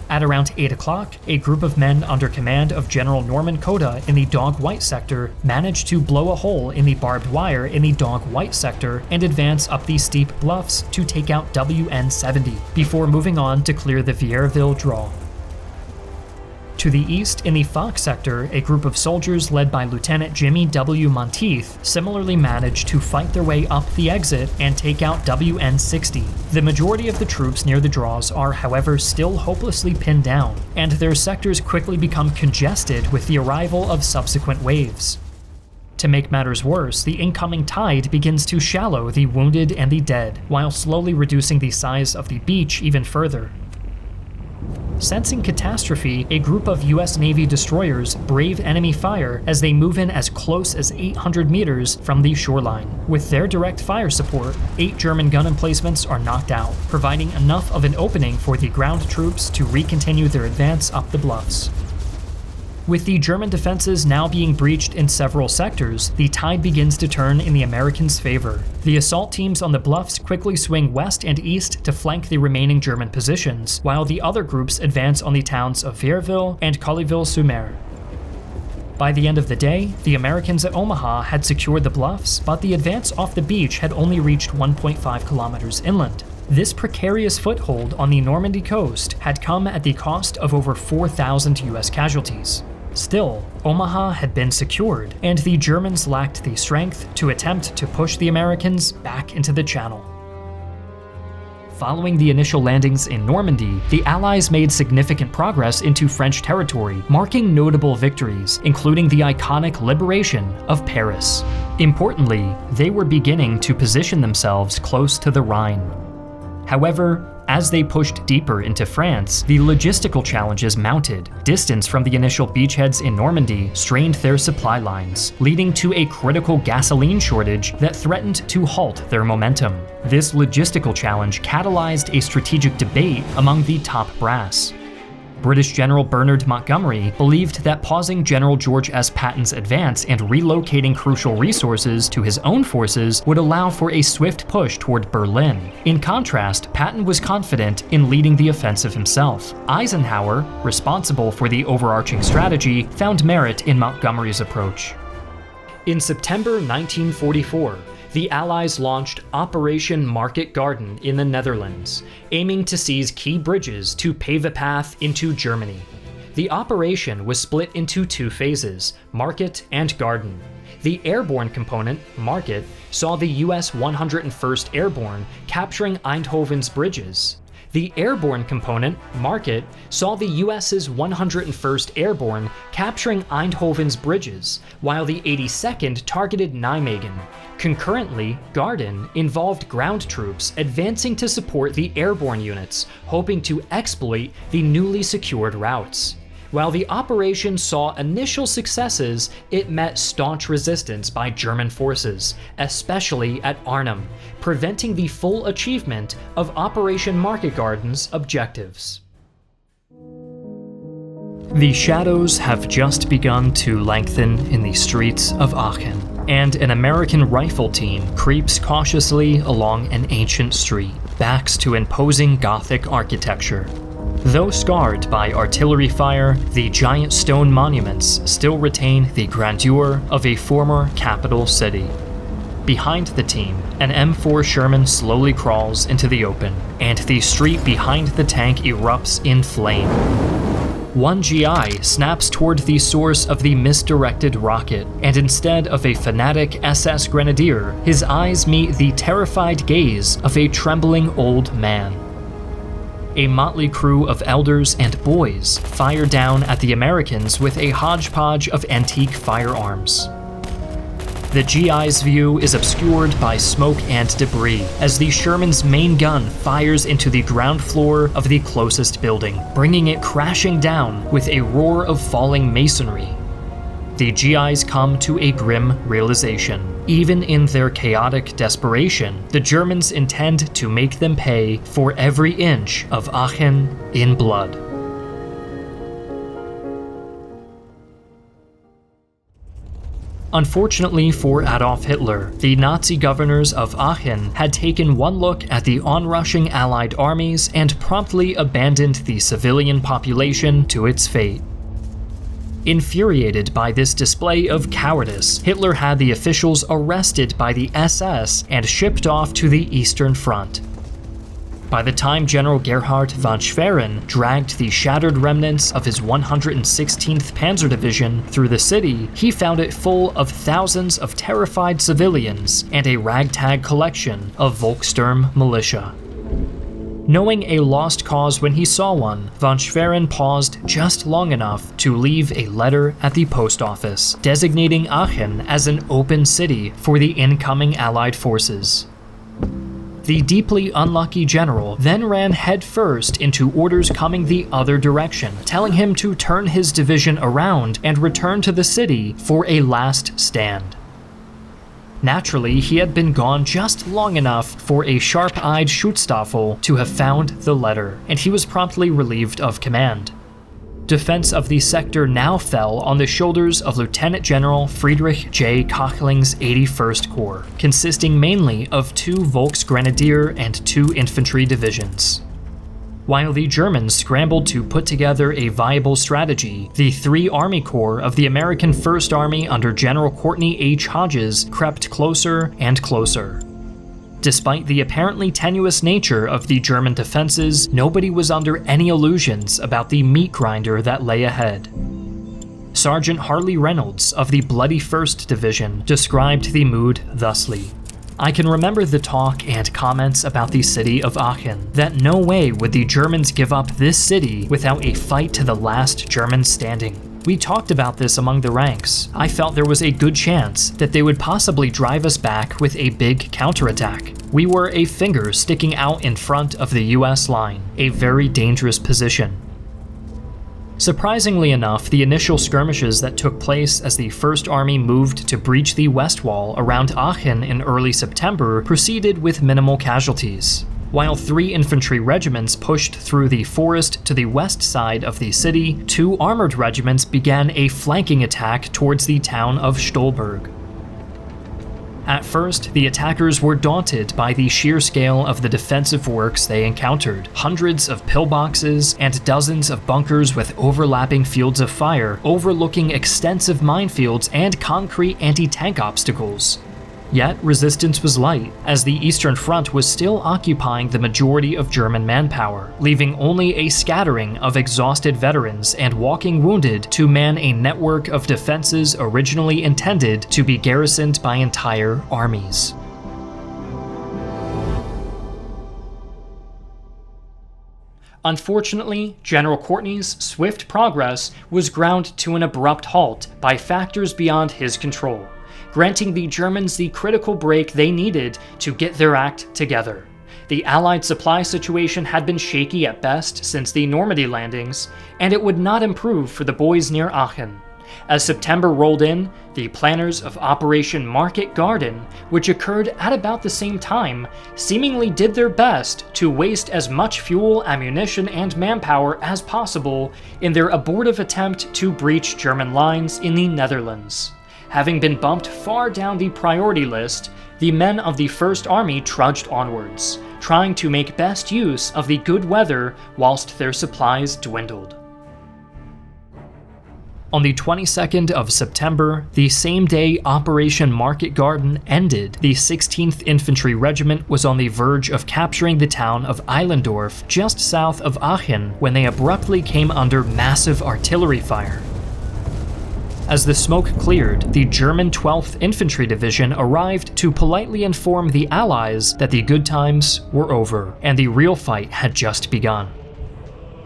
At around 8 o'clock, a group of men under command of General Norman Cota in the Dog White sector manage to blow a hole in the barbed wire in the Dog White sector and advance up the steep bluffs to take out WN-70, before moving on to clear the Vierville draw. To the east, in the Fox sector, a group of soldiers led by Lieutenant Jimmy W. Monteith similarly managed to fight their way up the exit and take out WN-60. The majority of the troops near the draws are, however, still hopelessly pinned down, and their sectors quickly become congested with the arrival of subsequent waves. To make matters worse, the incoming tide begins to shallow the wounded and the dead, while slowly reducing the size of the beach even further. Sensing catastrophe, a group of US Navy destroyers brave enemy fire as they move in as close as 800 meters from the shoreline. With their direct fire support, 8 German gun emplacements are knocked out, providing enough of an opening for the ground troops to recontinue their advance up the bluffs. With the German defenses now being breached in several sectors, the tide begins to turn in the Americans' favor. The assault teams on the bluffs quickly swing west and east to flank the remaining German positions, while the other groups advance on the towns of Vierville and Colleyville-sur-Mer. By the end of the day, the Americans at Omaha had secured the bluffs, but the advance off the beach had only reached 1.5 kilometers inland. This precarious foothold on the Normandy coast had come at the cost of over 4,000 US casualties. Still, Omaha had been secured, and the Germans lacked the strength to attempt to push the Americans back into the Channel. Following the initial landings in Normandy, the Allies made significant progress into French territory, marking notable victories, including the iconic liberation of Paris. Importantly, they were beginning to position themselves close to the Rhine. However, as they pushed deeper into France, the logistical challenges mounted. Distance from the initial beachheads in Normandy strained their supply lines, leading to a critical gasoline shortage that threatened to halt their momentum. This logistical challenge catalyzed a strategic debate among the top brass. British General Bernard Montgomery believed that pausing General George S. Patton's advance and relocating crucial resources to his own forces would allow for a swift push toward Berlin. In contrast, Patton was confident in leading the offensive himself. Eisenhower, responsible for the overarching strategy, found merit in Montgomery's approach. In September 1944, the Allies launched Operation Market Garden in the Netherlands, aiming to seize key bridges to pave a path into Germany. The operation was split into 2 phases, Market and Garden. The airborne component, Market, saw the US 101st Airborne capturing Eindhoven's bridges. The airborne component, Market, saw the US's 101st Airborne capturing Eindhoven's bridges, while the 82nd targeted Nijmegen. Concurrently, Garden involved ground troops advancing to support the airborne units, hoping to exploit the newly secured routes. While the operation saw initial successes, it met staunch resistance by German forces, especially at Arnhem, preventing the full achievement of Operation Market Garden's objectives. The shadows have just begun to lengthen in the streets of Aachen, and an American rifle team creeps cautiously along an ancient street, backs to imposing Gothic architecture. Though scarred by artillery fire, the giant stone monuments still retain the grandeur of a former capital city. Behind the team, an M4 Sherman slowly crawls into the open, and the street behind the tank erupts in flame. One GI snaps toward the source of the misdirected rocket, and instead of a fanatic SS grenadier, his eyes meet the terrified gaze of a trembling old man. A motley crew of elders and boys fire down at the Americans with a hodgepodge of antique firearms. The GI's view is obscured by smoke and debris as the Sherman's main gun fires into the ground floor of the closest building, bringing it crashing down with a roar of falling masonry. The GIs come to a grim realization. Even in their chaotic desperation, the Germans intend to make them pay for every inch of Aachen in blood. Unfortunately for Adolf Hitler, the Nazi governors of Aachen had taken one look at the onrushing Allied armies and promptly abandoned the civilian population to its fate. Infuriated by this display of cowardice, Hitler had the officials arrested by the SS and shipped off to the Eastern Front. By the time General Gerhard von Schwerin dragged the shattered remnants of his 116th Panzer Division through the city, he found it full of thousands of terrified civilians and a ragtag collection of Volkssturm militia. Knowing a lost cause when he saw one, von Schwerin paused just long enough to leave a letter at the post office, designating Aachen as an open city for the incoming Allied forces. The deeply unlucky general then ran headfirst into orders coming the other direction, telling him to turn his division around and return to the city for a last stand. Naturally, he had been gone just long enough for a sharp-eyed Schutzstaffel to have found the letter, and he was promptly relieved of command. Defense of the sector now fell on the shoulders of Lieutenant General Friedrich J. Kochling's 81st Corps, consisting mainly of 2 Volksgrenadier and 2 infantry divisions. While the Germans scrambled to put together a viable strategy, the 3 Army Corps of the American First Army under General Courtney H. Hodges crept closer and closer. Despite the apparently tenuous nature of the German defenses, nobody was under any illusions about the meat grinder that lay ahead. Sergeant Harley Reynolds of the Bloody 1st Division described the mood thusly. I can remember the talk and comments about the city of Aachen, that no way would the Germans give up this city without a fight to the last German standing. We talked about this among the ranks. I felt there was a good chance that they would possibly drive us back with a big counterattack. We were a finger sticking out in front of the US line, a very dangerous position. Surprisingly enough, the initial skirmishes that took place as the First Army moved to breach the west wall around Aachen in early September proceeded with minimal casualties. While 3 infantry regiments pushed through the forest to the west side of the city, 2 armored regiments began a flanking attack towards the town of Stolberg. At first, the attackers were daunted by the sheer scale of the defensive works they encountered. Hundreds of pillboxes and dozens of bunkers with overlapping fields of fire, overlooking extensive minefields and concrete anti-tank obstacles. Yet, resistance was light, as the Eastern Front was still occupying the majority of German manpower, leaving only a scattering of exhausted veterans and walking wounded to man a network of defenses originally intended to be garrisoned by entire armies. Unfortunately, General Courtney's swift progress was ground to an abrupt halt by factors beyond his control, granting the Germans the critical break they needed to get their act together. The Allied supply situation had been shaky at best since the Normandy landings, and it would not improve for the boys near Aachen. As September rolled in, the planners of Operation Market Garden, which occurred at about the same time, seemingly did their best to waste as much fuel, ammunition, and manpower as possible in their abortive attempt to breach German lines in the Netherlands. Having been bumped far down the priority list, the men of the First Army trudged onwards, trying to make best use of the good weather whilst their supplies dwindled. On the 22nd of September, the same day Operation Market Garden ended, the 16th Infantry Regiment was on the verge of capturing the town of Eilendorf just south of Aachen when they abruptly came under massive artillery fire. As the smoke cleared, the German 12th Infantry Division arrived to politely inform the Allies that the good times were over and the real fight had just begun.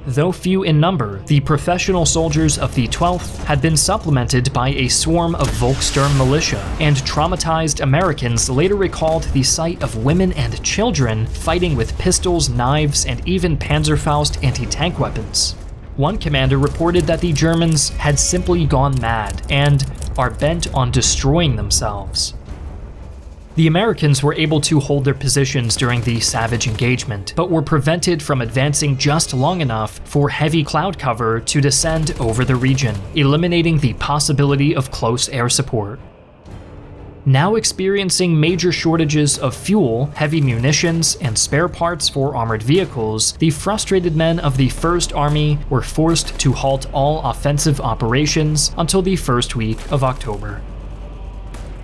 Though few in number, the professional soldiers of the 12th had been supplemented by a swarm of Volkssturm militia, and traumatized Americans later recalled the sight of women and children fighting with pistols, knives, and even Panzerfaust anti-tank weapons. One commander reported that the Germans had simply gone mad and are bent on destroying themselves. The Americans were able to hold their positions during the savage engagement, but were prevented from advancing just long enough for heavy cloud cover to descend over the region, eliminating the possibility of close air support. Now experiencing major shortages of fuel, heavy munitions, and spare parts for armored vehicles, the frustrated men of the First Army were forced to halt all offensive operations until the first week of October.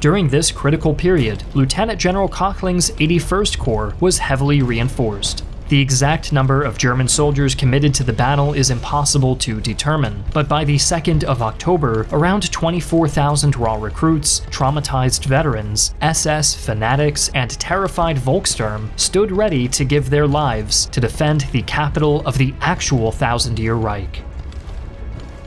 During this critical period, Lieutenant General Kochling's 81st Corps was heavily reinforced. The exact number of German soldiers committed to the battle is impossible to determine, but by the 2nd of October, around 24,000 raw recruits, traumatized veterans, SS fanatics, and terrified Volkssturm stood ready to give their lives to defend the capital of the actual Thousand-Year Reich.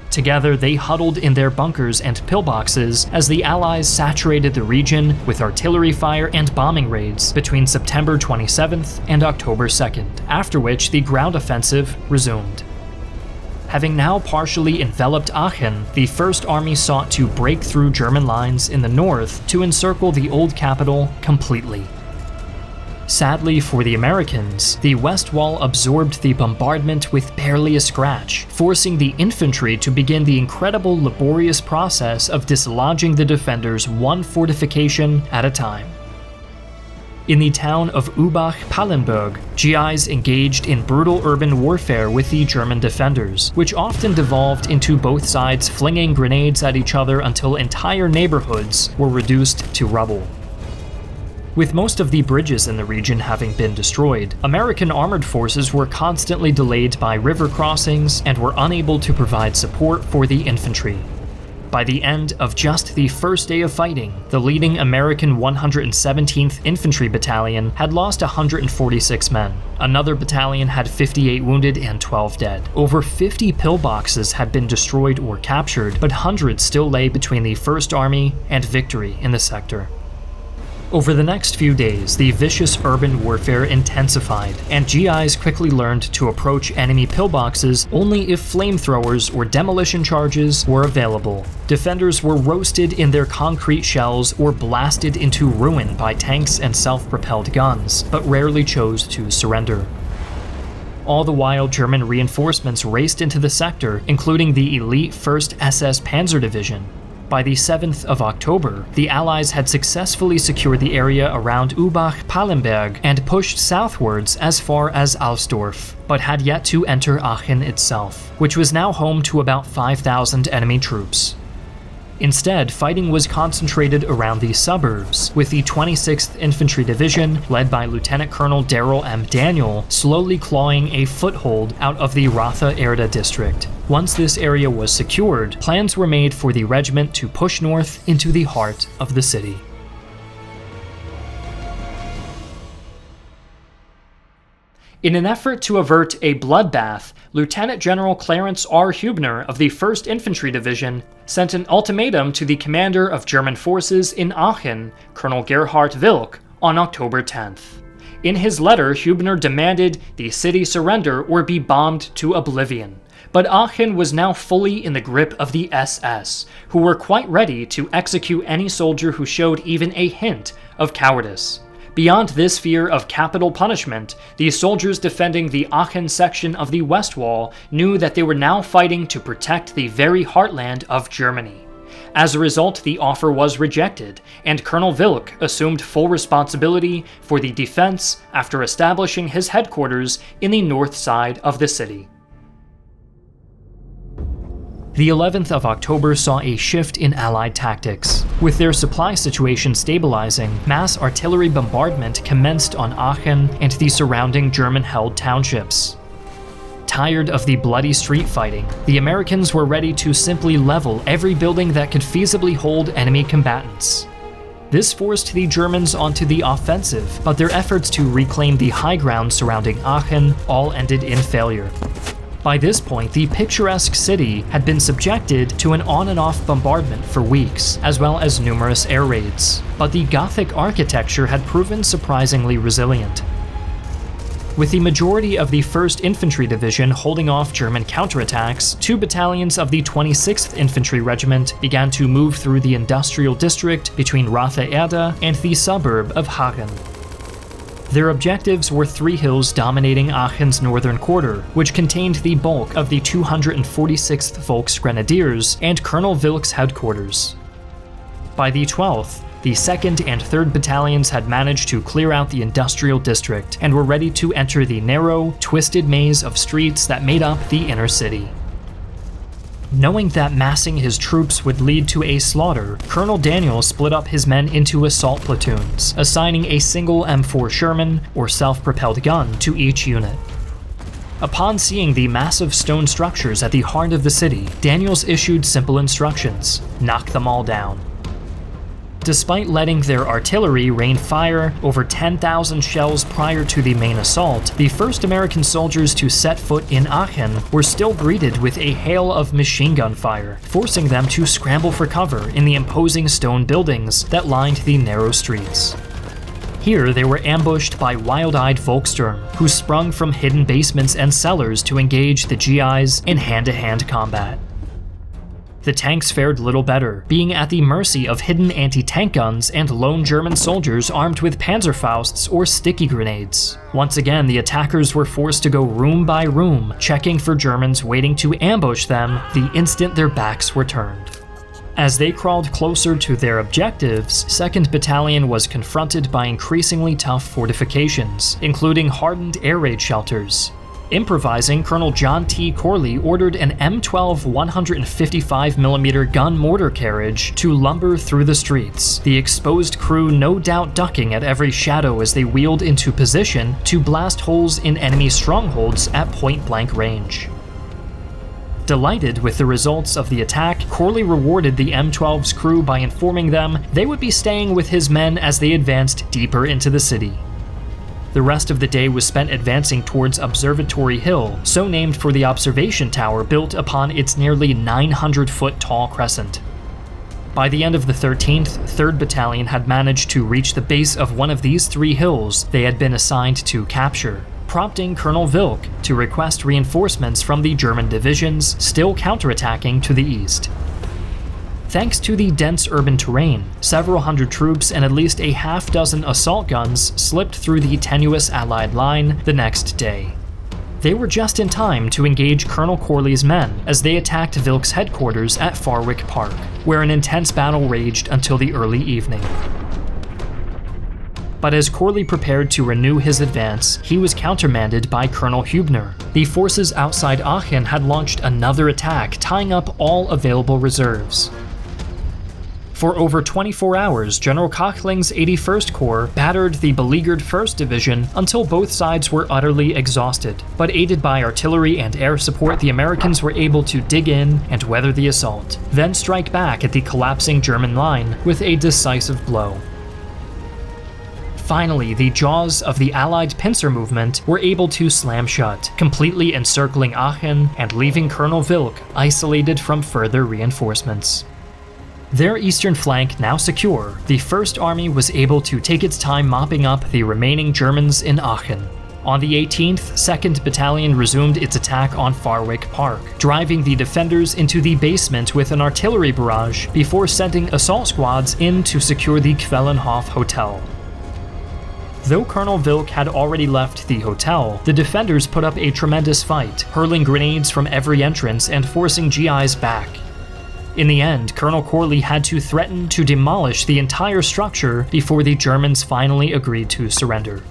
Together, they huddled in their bunkers and pillboxes as the Allies saturated the region with artillery fire and bombing raids between September 27th and October 2nd, after which the ground offensive resumed. Having now partially enveloped Aachen, the First Army sought to break through German lines in the north to encircle the old capital completely. Sadly for the Americans, the West Wall absorbed the bombardment with barely a scratch, forcing the infantry to begin the incredible laborious process of dislodging the defenders one fortification at a time. In the town of Übach-Palenberg, GIs engaged in brutal urban warfare with the German defenders, which often devolved into both sides flinging grenades at each other until entire neighborhoods were reduced to rubble. With most of the bridges in the region having been destroyed, American armored forces were constantly delayed by river crossings and were unable to provide support for the infantry. By the end of just the first day of fighting, the leading American 117th Infantry Battalion had lost 146 men. Another battalion had 58 wounded and 12 dead. Over 50 pillboxes had been destroyed or captured, but hundreds still lay between the First Army and victory in the sector. Over the next few days, the vicious urban warfare intensified, and GIs quickly learned to approach enemy pillboxes only if flamethrowers or demolition charges were available. Defenders were roasted in their concrete shells or blasted into ruin by tanks and self-propelled guns, but rarely chose to surrender. All the while, German reinforcements raced into the sector, including the elite 1st SS Panzer Division. By the 7th of October, the Allies had successfully secured the area around Übach-Palenberg and pushed southwards as far as Alsdorf, but had yet to enter Aachen itself, which was now home to about 5,000 enemy troops. Instead, fighting was concentrated around the suburbs, with the 26th Infantry Division, led by Lieutenant Colonel Darrell M. Daniel, slowly clawing a foothold out of the Rothe-Erde district. Once this area was secured, plans were made for the regiment to push north into the heart of the city. In an effort to avert a bloodbath, Lieutenant General Clarence R. Hubner of the 1st Infantry Division sent an ultimatum to the commander of German forces in Aachen, Colonel Gerhard Wilk, on October 10th. In his letter, Hubner demanded the city surrender or be bombed to oblivion. But Aachen was now fully in the grip of the SS, who were quite ready to execute any soldier who showed even a hint of cowardice. Beyond this fear of capital punishment, the soldiers defending the Aachen section of the West Wall knew that they were now fighting to protect the very heartland of Germany. As a result, the offer was rejected, and Colonel Wilk assumed full responsibility for the defense after establishing his headquarters in the north side of the city. The 11th of October saw a shift in Allied tactics. With their supply situation stabilizing, mass artillery bombardment commenced on Aachen and the surrounding German-held townships. Tired of the bloody street fighting, the Americans were ready to simply level every building that could feasibly hold enemy combatants. This forced the Germans onto the offensive, but their efforts to reclaim the high ground surrounding Aachen all ended in failure. By this point, the picturesque city had been subjected to an on-and-off bombardment for weeks, as well as numerous air raids. But the Gothic architecture had proven surprisingly resilient. With the majority of the 1st Infantry Division holding off German counterattacks, 2 battalions of the 26th Infantry Regiment began to move through the industrial district between Rothe-Erde and the suburb of Hagen. Their objectives were 3 hills dominating Aachen's northern quarter, which contained the bulk of the 246th Volksgrenadiers and Colonel Wilk's headquarters. By the 12th, the 2nd and 3rd battalions had managed to clear out the industrial district and were ready to enter the narrow, twisted maze of streets that made up the inner city. Knowing that massing his troops would lead to a slaughter, Colonel Daniel split up his men into assault platoons, assigning a single M4 Sherman, or self-propelled gun, to each unit. Upon seeing the massive stone structures at the heart of the city, Daniels issued simple instructions: knock them all down. Despite letting their artillery rain fire over 10,000 shells prior to the main assault, the first American soldiers to set foot in Aachen were still greeted with a hail of machine gun fire, forcing them to scramble for cover in the imposing stone buildings that lined the narrow streets. Here, they were ambushed by wild-eyed Volkssturm, who sprung from hidden basements and cellars to engage the GIs in hand-to-hand combat. The tanks fared little better, being at the mercy of hidden anti-tank guns and lone German soldiers armed with Panzerfausts or sticky grenades. Once again, the attackers were forced to go room by room, checking for Germans waiting to ambush them the instant their backs were turned. As they crawled closer to their objectives, 2nd Battalion was confronted by increasingly tough fortifications, including hardened air raid shelters. Improvising, Colonel John T. Corley ordered an M12 155mm gun mortar carriage to lumber through the streets, the exposed crew no doubt ducking at every shadow as they wheeled into position to blast holes in enemy strongholds at point-blank range. Delighted with the results of the attack, Corley rewarded the M12's crew by informing them they would be staying with his men as they advanced deeper into the city. The rest of the day was spent advancing towards Observatory Hill, so named for the observation tower built upon its nearly 900-foot tall crescent. By the end of the 13th, 3rd Battalion had managed to reach the base of one of these 3 hills they had been assigned to capture, prompting Colonel Wilk to request reinforcements from the German divisions still counterattacking to the east. Thanks to the dense urban terrain, several hundred troops and at least a half-dozen assault guns slipped through the tenuous Allied line the next day. They were just in time to engage Colonel Corley's men as they attacked Wilk's headquarters at Farwick Park, where an intense battle raged until the early evening. But as Corley prepared to renew his advance, he was countermanded by Colonel Hübner. The forces outside Aachen had launched another attack, tying up all available reserves. For over 24 hours, General Koechling's 81st Corps battered the beleaguered 1st Division until both sides were utterly exhausted. But aided by artillery and air support, the Americans were able to dig in and weather the assault, then strike back at the collapsing German line with a decisive blow. Finally, the jaws of the Allied pincer movement were able to slam shut, completely encircling Aachen and leaving Colonel Wilk isolated from further reinforcements. Their eastern flank now secure, the 1st Army was able to take its time mopping up the remaining Germans in Aachen. On the 18th, 2nd Battalion resumed its attack on Farwick Park, driving the defenders into the basement with an artillery barrage before sending assault squads in to secure the Quellenhof Hotel. Though Colonel Wilk had already left the hotel, the defenders put up a tremendous fight, hurling grenades from every entrance and forcing GIs back. In the end, Colonel Corley had to threaten to demolish the entire structure before the Germans finally agreed to surrender.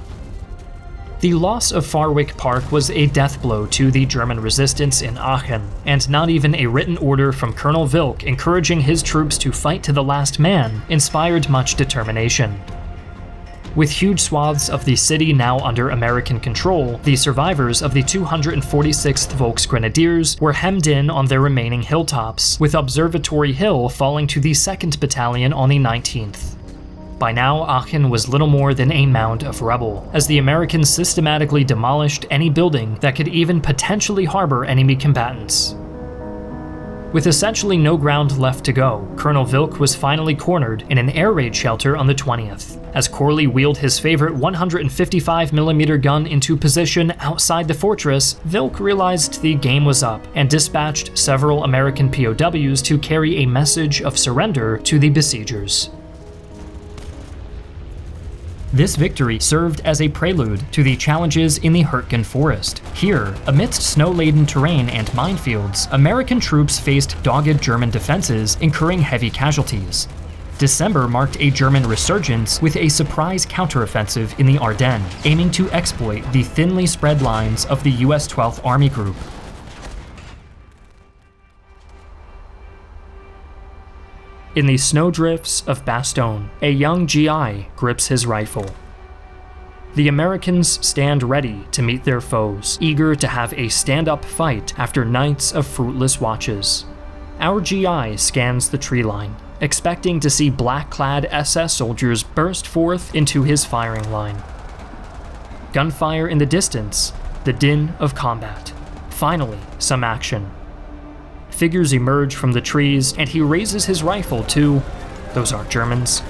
The loss of Farwick Park was a death blow to the German resistance in Aachen, and not even a written order from Colonel Wilk encouraging his troops to fight to the last man inspired much determination. With huge swaths of the city now under American control, the survivors of the 246th Volksgrenadiers were hemmed in on their remaining hilltops, with Observatory Hill falling to the 2nd Battalion on the 19th. By now, Aachen was little more than a mound of rubble, as the Americans systematically demolished any building that could even potentially harbor enemy combatants. With essentially no ground left to go, Colonel Wilk was finally cornered in an air raid shelter on the 20th. As Corley wheeled his favorite 155mm gun into position outside the fortress, Wilk realized the game was up and dispatched several American POWs to carry a message of surrender to the besiegers. This victory served as a prelude to the challenges in the Hürtgen Forest. Here, amidst snow-laden terrain and minefields, American troops faced dogged German defenses, incurring heavy casualties. December marked a German resurgence with a surprise counteroffensive in the Ardennes, aiming to exploit the thinly spread lines of the US 12th Army Group. In the snowdrifts of Bastogne, a young GI grips his rifle. The Americans stand ready to meet their foes, eager to have a stand-up fight after nights of fruitless watches. Our GI scans the tree line, expecting to see black-clad SS soldiers burst forth into his firing line. Gunfire in the distance, the din of combat. Finally, some action. Figures emerge from the trees, and he raises his rifle to... those aren't Germans.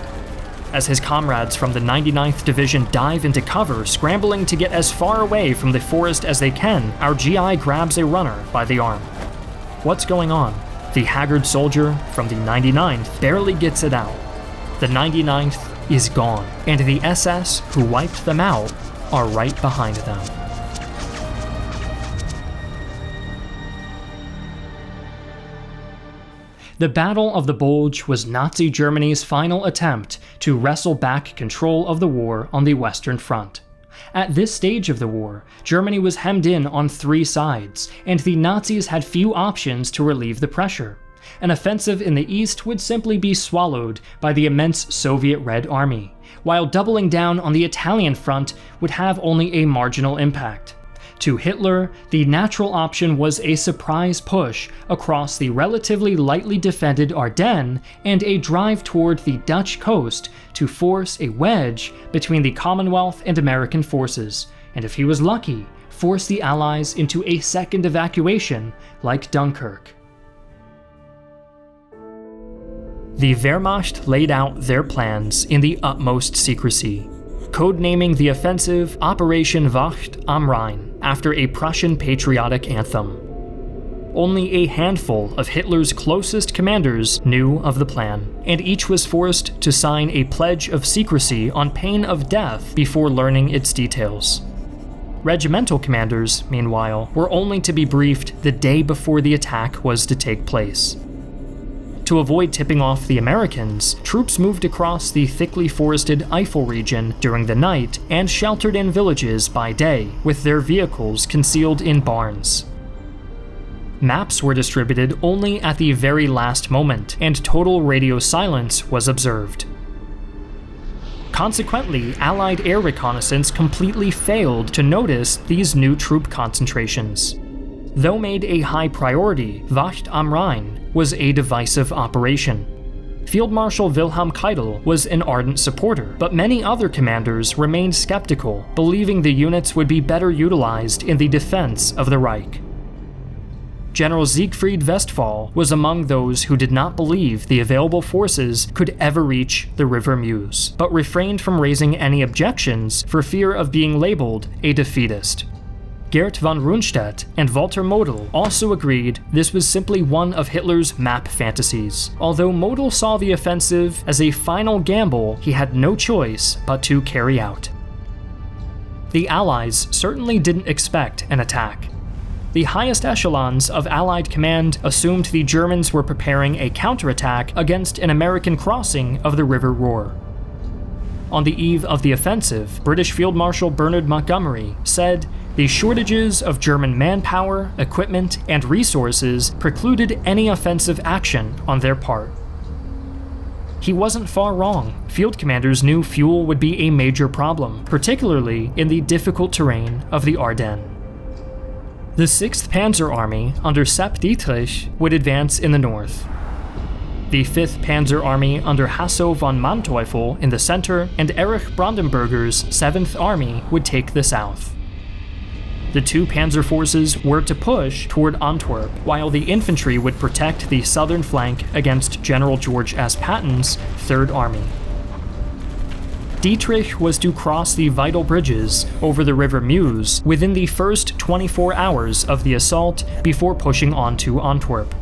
As his comrades from the 99th Division dive into cover, scrambling to get as far away from the forest as they can, our GI grabs a runner by the arm. What's going on? The haggard soldier from the 99th barely gets it out. The 99th is gone, and the SS who wiped them out are right behind them. The Battle of the Bulge was Nazi Germany's final attempt to wrestle back control of the war on the Western Front. At this stage of the war, Germany was hemmed in on 3 sides, and the Nazis had few options to relieve the pressure. An offensive in the east would simply be swallowed by the immense Soviet Red Army, while doubling down on the Italian front would have only a marginal impact. To Hitler, the natural option was a surprise push across the relatively lightly defended Ardennes and a drive toward the Dutch coast to force a wedge between the Commonwealth and American forces, and if he was lucky, force the Allies into a second evacuation like Dunkirk. The Wehrmacht laid out their plans in the utmost secrecy, codenaming the offensive Operation Wacht am Rhein after a Prussian patriotic anthem. Only a handful of Hitler's closest commanders knew of the plan, and each was forced to sign a pledge of secrecy on pain of death before learning its details. Regimental commanders, meanwhile, were only to be briefed the day before the attack was to take place. To avoid tipping off the Americans, troops moved across the thickly forested Eifel region during the night and sheltered in villages by day, with their vehicles concealed in barns. Maps were distributed only at the very last moment, and total radio silence was observed. Consequently, Allied air reconnaissance completely failed to notice these new troop concentrations. Though made a high priority, Wacht am Rhein was a divisive operation. Field Marshal Wilhelm Keitel was an ardent supporter, but many other commanders remained skeptical, believing the units would be better utilized in the defense of the Reich. General Siegfried Westphal was among those who did not believe the available forces could ever reach the River Meuse, but refrained from raising any objections for fear of being labeled a defeatist. Gerd von Rundstedt and Walter Model also agreed this was simply one of Hitler's map fantasies, although Model saw the offensive as a final gamble he had no choice but to carry out. The Allies certainly didn't expect an attack. The highest echelons of Allied command assumed the Germans were preparing a counterattack against an American crossing of the River Rohr. On the eve of the offensive, British Field Marshal Bernard Montgomery said, "The shortages of German manpower, equipment, and resources precluded any offensive action on their part." He wasn't far wrong. Field commanders knew fuel would be a major problem, particularly in the difficult terrain of the Ardennes. The 6th Panzer Army under Sepp Dietrich would advance in the north. The 5th Panzer Army under Hasso von Manteuffel in the center, and Erich Brandenberger's 7th Army would take the south. The 2 panzer forces were to push toward Antwerp, while the infantry would protect the southern flank against General George S. Patton's 3rd Army. Dietrich was to cross the vital bridges over the River Meuse within the first 24 hours of the assault before pushing on to Antwerp.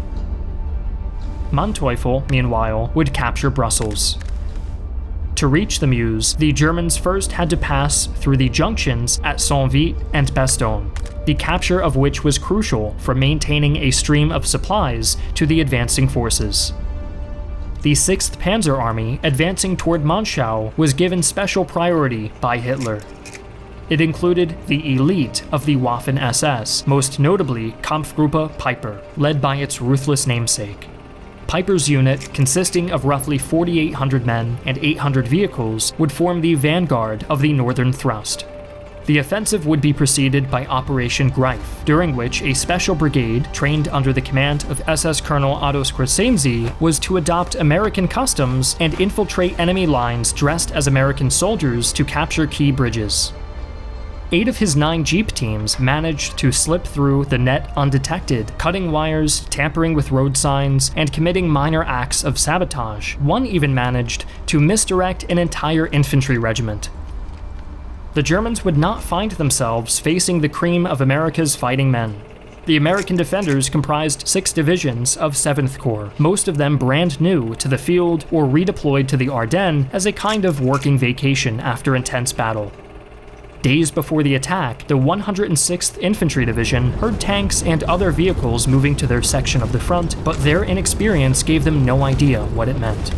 Manteuffel, meanwhile, would capture Brussels. To reach the Meuse, the Germans first had to pass through the junctions at Saint-Vit and Bastogne, the capture of which was crucial for maintaining a stream of supplies to the advancing forces. The 6th Panzer Army, advancing toward Monschau, was given special priority by Hitler. It included the elite of the Waffen-SS, most notably Kampfgruppe Peiper, led by its ruthless namesake. Piper's unit, consisting of roughly 4,800 men and 800 vehicles, would form the vanguard of the northern thrust. The offensive would be preceded by Operation Greif, during which a special brigade, trained under the command of SS Colonel Otto Skresenzi, was to adopt American customs and infiltrate enemy lines dressed as American soldiers to capture key bridges. 8 of his 9 Jeep teams managed to slip through the net undetected, cutting wires, tampering with road signs, and committing minor acts of sabotage. One even managed to misdirect an entire infantry regiment. The Germans would not find themselves facing the cream of America's fighting men. The American defenders comprised 6 divisions of 7th Corps, most of them brand new to the field or redeployed to the Ardennes as a kind of working vacation after intense battle. Days before the attack, the 106th Infantry Division heard tanks and other vehicles moving to their section of the front, but their inexperience gave them no idea what it meant.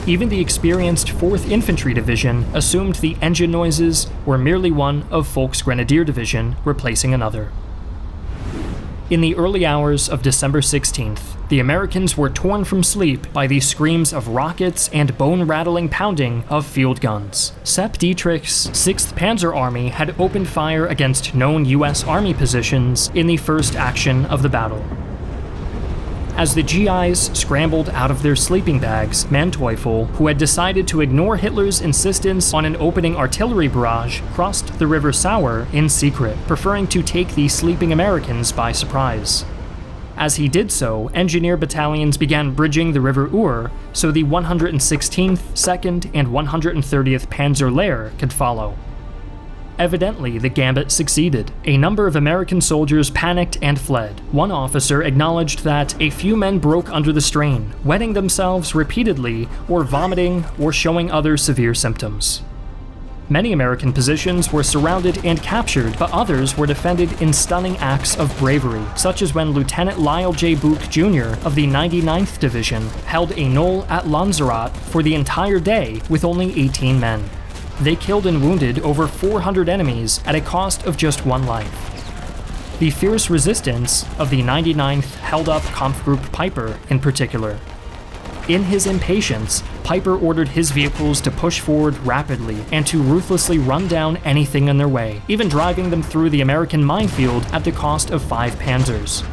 Even the experienced 4th Infantry Division assumed the engine noises were merely one of Volksgrenadier Division replacing another. In the early hours of December 16th, the Americans were torn from sleep by the screams of rockets and bone-rattling pounding of field guns. Sepp Dietrich's 6th Panzer Army had opened fire against known US Army positions in the first action of the battle. As the GIs scrambled out of their sleeping bags, Manteuffel, who had decided to ignore Hitler's insistence on an opening artillery barrage, crossed the River Sauer in secret, preferring to take the sleeping Americans by surprise. As he did so, engineer battalions began bridging the River Our so the 116th, 2nd, and 130th Panzer Lehr could follow. Evidently, the gambit succeeded. A number of American soldiers panicked and fled. One officer acknowledged that a few men broke under the strain, wetting themselves repeatedly, or vomiting, or showing other severe symptoms. Many American positions were surrounded and captured, but others were defended in stunning acts of bravery, such as when Lieutenant Lyle J. Book Jr. of the 99th Division held a knoll at Lanzarote for the entire day with only 18 men. They killed and wounded over 400 enemies at a cost of just 1 life. The fierce resistance of the 99th held up Kampfgruppe Piper in particular. In his impatience, Piper ordered his vehicles to push forward rapidly and to ruthlessly run down anything in their way, even driving them through the American minefield at the cost of 5 panzers.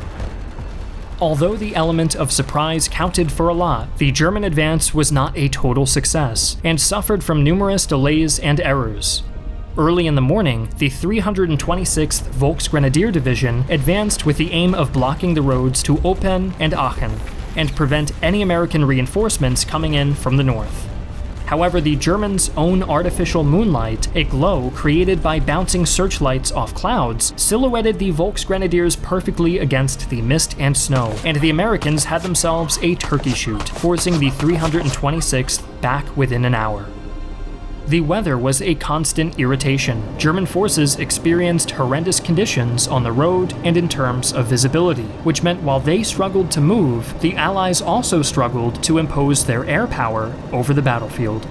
Although the element of surprise counted for a lot, the German advance was not a total success, and suffered from numerous delays and errors. Early in the morning, the 326th Volksgrenadier Division advanced with the aim of blocking the roads to Open and Aachen, and prevent any American reinforcements coming in from the north. However, the Germans' own artificial moonlight, a glow created by bouncing searchlights off clouds, silhouetted the Volksgrenadiers perfectly against the mist and snow, and the Americans had themselves a turkey shoot, forcing the 326th back within an hour. The weather was a constant irritation. German forces experienced horrendous conditions on the road and in terms of visibility, which meant while they struggled to move, the Allies also struggled to impose their air power over the battlefield.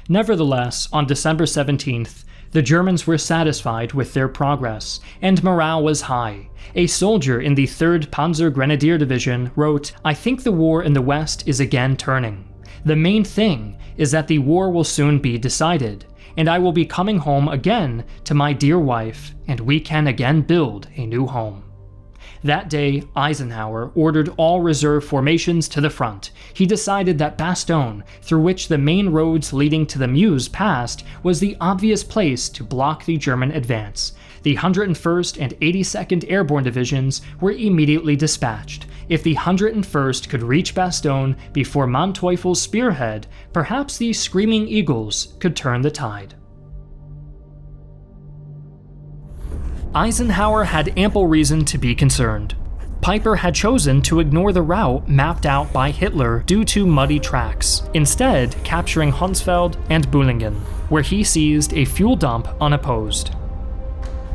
Nevertheless, on December 17th, the Germans were satisfied with their progress, and morale was high. A soldier in the 3rd Panzer Grenadier Division wrote, "I think the war in the West is again turning. The main thing is that the war will soon be decided, and I will be coming home again to my dear wife, and we can again build a new home." That day, Eisenhower ordered all reserve formations to the front. He decided that Bastogne, through which the main roads leading to the Meuse passed, was the obvious place to block the German advance. The 101st and 82nd Airborne Divisions were immediately dispatched. If the 101st could reach Bastogne before Manteuffel's spearhead, perhaps the Screaming Eagles could turn the tide. Eisenhower had ample reason to be concerned. Piper had chosen to ignore the route mapped out by Hitler due to muddy tracks, instead capturing Hunsfeld and Bühlingen, where he seized a fuel dump unopposed.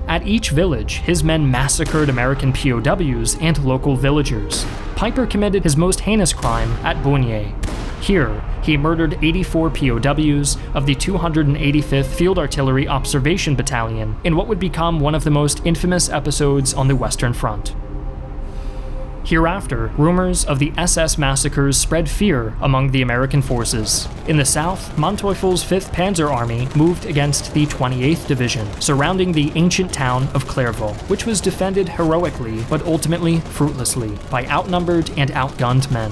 At each village, his men massacred American POWs and local villagers. Piper committed his most heinous crime at Bonnier. Here, he murdered 84 POWs of the 285th Field Artillery Observation Battalion in what would become one of the most infamous episodes on the Western Front. Hereafter, rumors of the SS massacres spread fear among the American forces. In the south, Manteuffel's 5th Panzer Army moved against the 28th Division, surrounding the ancient town of Clairvaux, which was defended heroically but ultimately fruitlessly by outnumbered and outgunned men.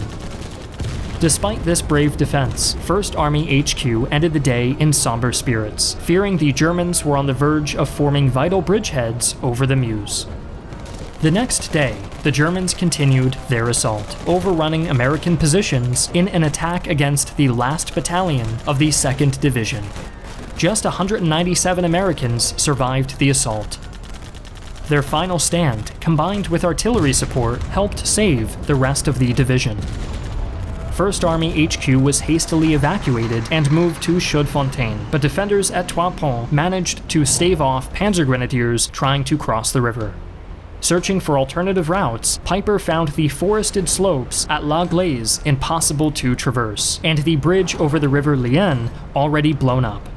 Despite this brave defense, 1st Army HQ ended the day in somber spirits, fearing the Germans were on the verge of forming vital bridgeheads over the Meuse. The next day, the Germans continued their assault, overrunning American positions in an attack against the last battalion of the 2nd Division. Just 197 Americans survived the assault. Their final stand, combined with artillery support, helped save the rest of the division. 1st Army HQ was hastily evacuated and moved to Chaudefontaine, but defenders at Trois Ponts managed to stave off Panzer Grenadiers trying to cross the river. Searching for alternative routes, Piper found the forested slopes at La Glaise impossible to traverse, and the bridge over the river Lienne already blown up.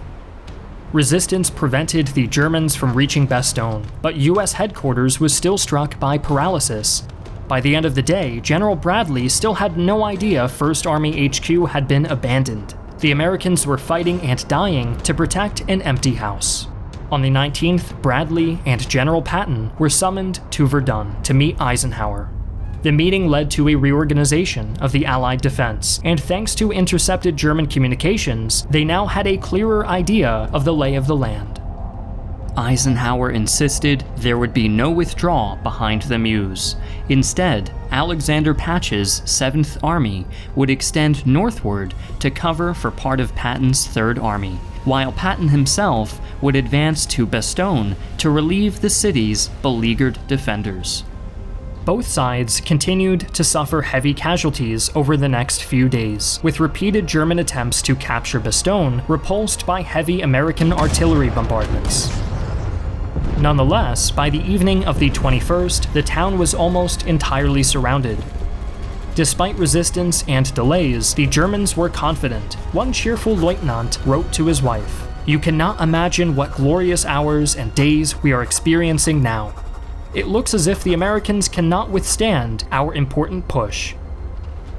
Resistance prevented the Germans from reaching Bastogne, but US headquarters was still struck by paralysis. By the end of the day, General Bradley still had no idea 1st Army HQ had been abandoned. The Americans were fighting and dying to protect an empty house. On the 19th, Bradley and General Patton were summoned to Verdun to meet Eisenhower. The meeting led to a reorganization of the Allied defense, and thanks to intercepted German communications, they now had a clearer idea of the lay of the land. Eisenhower insisted there would be no withdrawal behind the Meuse. Instead, Alexander Patch's 7th Army would extend northward to cover for part of Patton's 3rd Army, while Patton himself would advance to Bastogne to relieve the city's beleaguered defenders. Both sides continued to suffer heavy casualties over the next few days, with repeated German attempts to capture Bastogne repulsed by heavy American artillery bombardments. Nonetheless, by the evening of the 21st, the town was almost entirely surrounded. Despite resistance and delays, the Germans were confident. One cheerful lieutenant wrote to his wife, "You cannot imagine what glorious hours and days we are experiencing now. It looks as if the Americans cannot withstand our important push."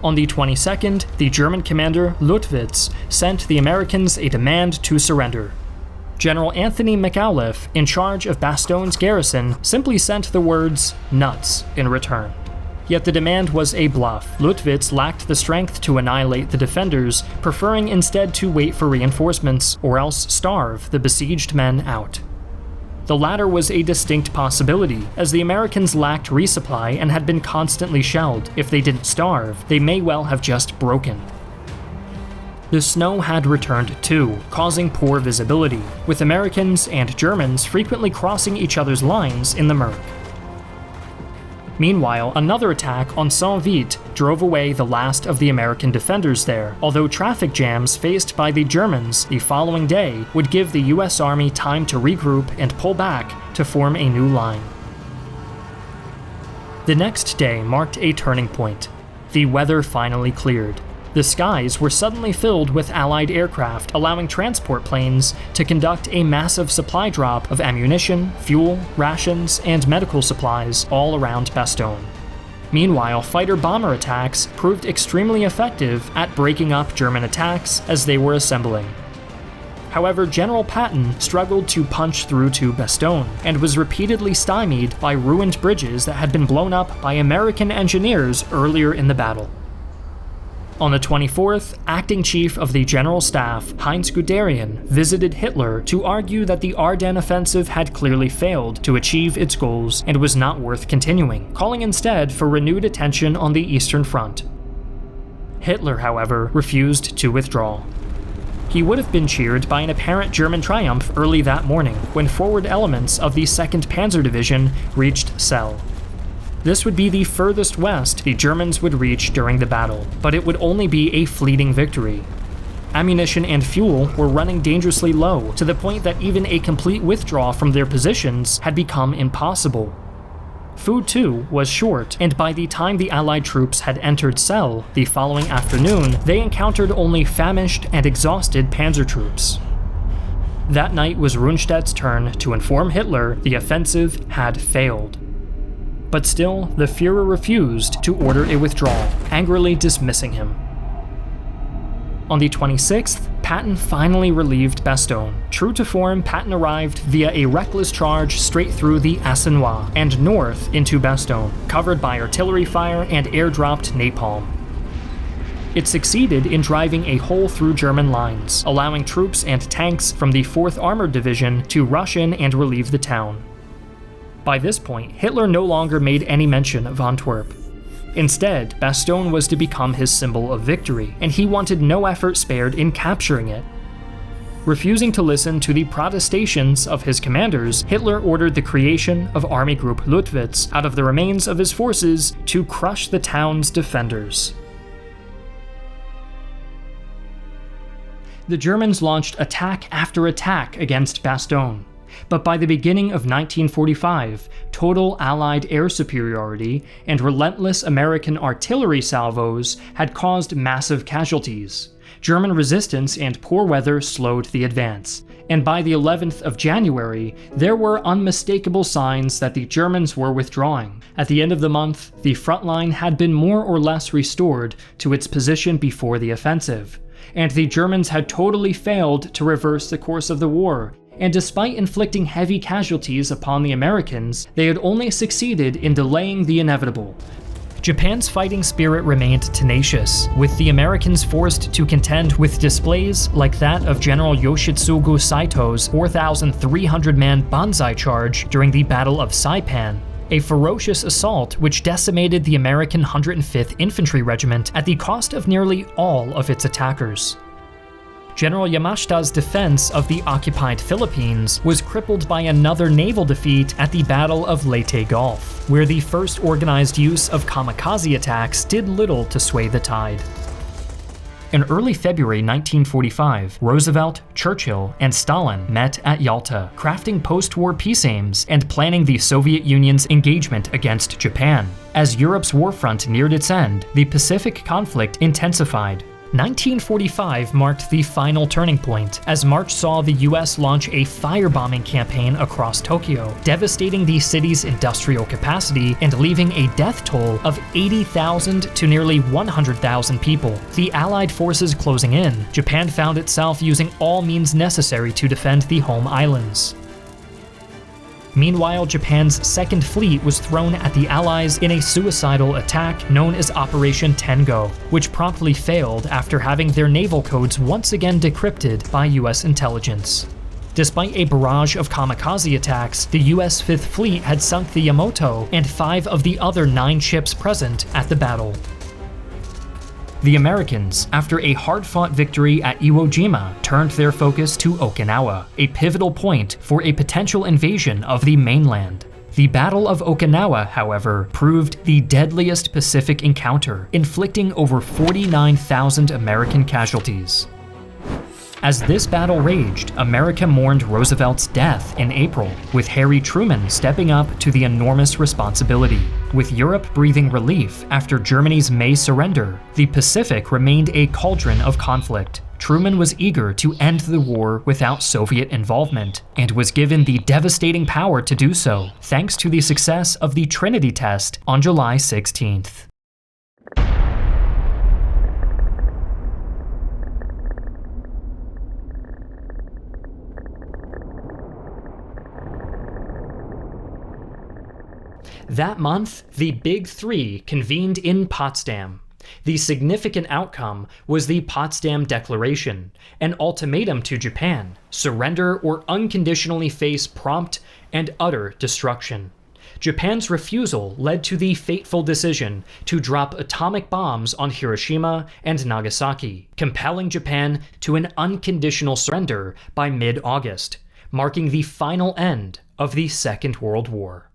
On the 22nd, the German commander Luttwitz sent the Americans a demand to surrender. General Anthony McAuliffe, in charge of Bastogne's garrison, simply sent the words "nuts" in return. Yet the demand was a bluff. Luttwitz lacked the strength to annihilate the defenders, preferring instead to wait for reinforcements or else starve the besieged men out. The latter was a distinct possibility, as the Americans lacked resupply and had been constantly shelled. If they didn't starve, they may well have just broken. The snow had returned too, causing poor visibility, with Americans and Germans frequently crossing each other's lines in the murk. Meanwhile, another attack on Saint-Vite drove away the last of the American defenders there, although traffic jams faced by the Germans the following day would give the US Army time to regroup and pull back to form a new line. The next day marked a turning point. The weather finally cleared. The skies were suddenly filled with Allied aircraft, allowing transport planes to conduct a massive supply drop of ammunition, fuel, rations, and medical supplies all around Bastogne. Meanwhile, fighter-bomber attacks proved extremely effective at breaking up German attacks as they were assembling. However, General Patton struggled to punch through to Bastogne, and was repeatedly stymied by ruined bridges that had been blown up by American engineers earlier in the battle. On the 24th, Acting Chief of the General Staff, Heinz Guderian, visited Hitler to argue that the Ardennes offensive had clearly failed to achieve its goals and was not worth continuing, calling instead for renewed attention on the Eastern Front. Hitler, however, refused to withdraw. He would have been cheered by an apparent German triumph early that morning, when forward elements of the 2nd Panzer Division reached Celle. This would be the furthest west the Germans would reach during the battle, but it would only be a fleeting victory. Ammunition and fuel were running dangerously low, to the point that even a complete withdrawal from their positions had become impossible. Food too was short, and by the time the Allied troops had entered Celle the following afternoon, they encountered only famished and exhausted panzer troops. That night was Rundstedt's turn to inform Hitler the offensive had failed. But still, the Führer refused to order a withdrawal, angrily dismissing him. On the 26th, Patton finally relieved Bastogne. True to form, Patton arrived via a reckless charge straight through the Assinois and north into Bastogne, covered by artillery fire and airdropped napalm. It succeeded in driving a hole through German lines, allowing troops and tanks from the 4th Armored Division to rush in and relieve the town. By this point, Hitler no longer made any mention of Antwerp. Instead, Bastogne was to become his symbol of victory, and he wanted no effort spared in capturing it. Refusing to listen to the protestations of his commanders, Hitler ordered the creation of Army Group Luttwitz out of the remains of his forces to crush the town's defenders. The Germans launched attack after attack against Bastogne. But by the beginning of 1945, total Allied air superiority and relentless American artillery salvos had caused massive casualties. German resistance and poor weather slowed the advance, and by the 11th of January, there were unmistakable signs that the Germans were withdrawing. At the end of the month, the front line had been more or less restored to its position before the offensive, and the Germans had totally failed to reverse the course of the war. And despite inflicting heavy casualties upon the Americans, they had only succeeded in delaying the inevitable. Japan's fighting spirit remained tenacious, with the Americans forced to contend with displays like that of General Yoshitsugu Saito's 4,300-man Banzai charge during the Battle of Saipan, a ferocious assault which decimated the American 105th Infantry Regiment at the cost of nearly all of its attackers. General Yamashita's defense of the occupied Philippines was crippled by another naval defeat at the Battle of Leyte Gulf, where the first organized use of kamikaze attacks did little to sway the tide. In early February 1945, Roosevelt, Churchill, and Stalin met at Yalta, crafting post-war peace aims and planning the Soviet Union's engagement against Japan. As Europe's war front neared its end, the Pacific conflict intensified. 1945 marked the final turning point, as March saw the US launch a firebombing campaign across Tokyo, devastating the city's industrial capacity and leaving a death toll of 80,000 to nearly 100,000 people. The Allied forces closing in, Japan found itself using all means necessary to defend the home islands. Meanwhile, Japan's Second Fleet was thrown at the Allies in a suicidal attack known as Operation Tengo, which promptly failed after having their naval codes once again decrypted by US intelligence. Despite a barrage of kamikaze attacks, the US Fifth Fleet had sunk the Yamato and 5 of the other 9 ships present at the battle. The Americans, after a hard-fought victory at Iwo Jima, turned their focus to Okinawa, a pivotal point for a potential invasion of the mainland. The Battle of Okinawa, however, proved the deadliest Pacific encounter, inflicting over 49,000 American casualties. As this battle raged, America mourned Roosevelt's death in April, with Harry Truman stepping up to the enormous responsibility. With Europe breathing relief after Germany's May surrender, the Pacific remained a cauldron of conflict. Truman was eager to end the war without Soviet involvement, and was given the devastating power to do so, thanks to the success of the Trinity test on July 16th. That month, the Big Three convened in Potsdam. The significant outcome was the Potsdam Declaration, an ultimatum to Japan: surrender or unconditionally face prompt and utter destruction. Japan's refusal led to the fateful decision to drop atomic bombs on Hiroshima and Nagasaki, compelling Japan to an unconditional surrender by mid-August, marking the final end of the Second World War.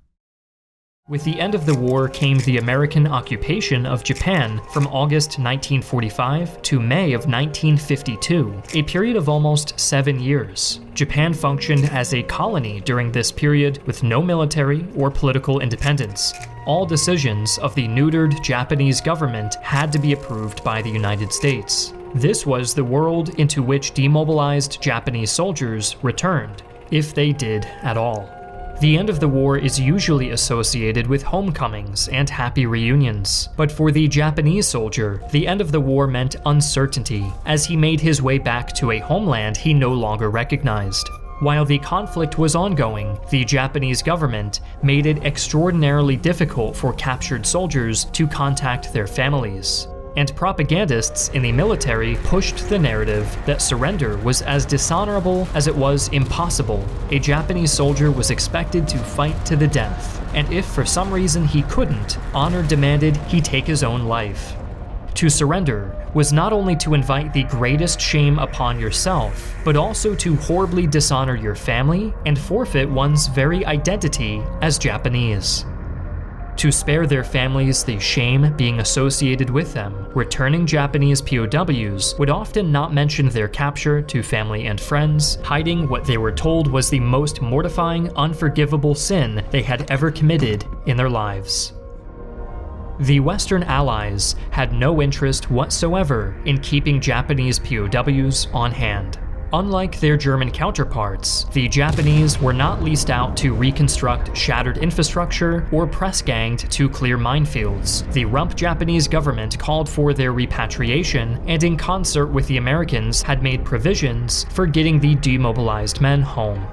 With the end of the war came the American occupation of Japan from August 1945 to May of 1952, a period of almost 7 years. Japan functioned as a colony during this period with no military or political independence. All decisions of the neutered Japanese government had to be approved by the United States. This was the world into which demobilized Japanese soldiers returned, if they did at all. The end of the war is usually associated with homecomings and happy reunions, but for the Japanese soldier, the end of the war meant uncertainty, as he made his way back to a homeland he no longer recognized. While the conflict was ongoing, the Japanese government made it extraordinarily difficult for captured soldiers to contact their families. And propagandists in the military pushed the narrative that surrender was as dishonorable as it was impossible. A Japanese soldier was expected to fight to the death, and if for some reason he couldn't, honor demanded he take his own life. To surrender was not only to invite the greatest shame upon yourself, but also to horribly dishonor your family and forfeit one's very identity as Japanese. To spare their families the shame being associated with them, returning Japanese POWs would often not mention their capture to family and friends, hiding what they were told was the most mortifying, unforgivable sin they had ever committed in their lives. The Western Allies had no interest whatsoever in keeping Japanese POWs on hand. Unlike their German counterparts, the Japanese were not leased out to reconstruct shattered infrastructure or press-ganged to clear minefields. The rump Japanese government called for their repatriation, and in concert with the Americans had made provisions for getting the demobilized men home.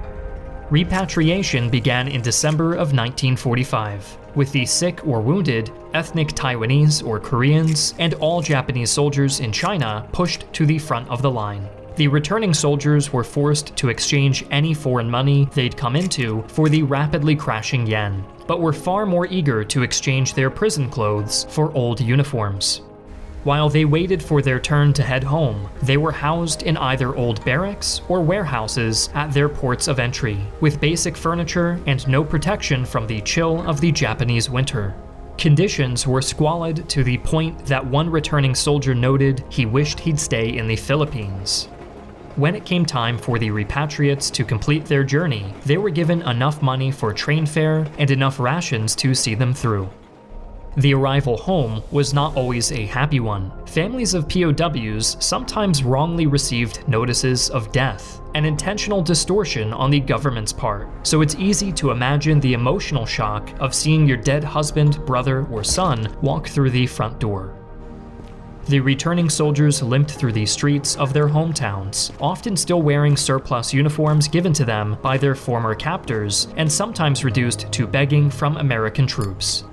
Repatriation began in December of 1945, with the sick or wounded, ethnic Taiwanese or Koreans, and all Japanese soldiers in China pushed to the front of the line. The returning soldiers were forced to exchange any foreign money they'd come into for the rapidly crashing yen, but were far more eager to exchange their prison clothes for old uniforms. While they waited for their turn to head home, they were housed in either old barracks or warehouses at their ports of entry, with basic furniture and no protection from the chill of the Japanese winter. Conditions were squalid to the point that one returning soldier noted he wished he'd stay in the Philippines. When it came time for the repatriates to complete their journey, they were given enough money for train fare and enough rations to see them through. The arrival home was not always a happy one. Families of POWs sometimes wrongly received notices of death, an intentional distortion on the government's part, so it's easy to imagine the emotional shock of seeing your dead husband, brother, or son walk through the front door. The returning soldiers limped through the streets of their hometowns, often still wearing surplus uniforms given to them by their former captors, and sometimes reduced to begging from American troops.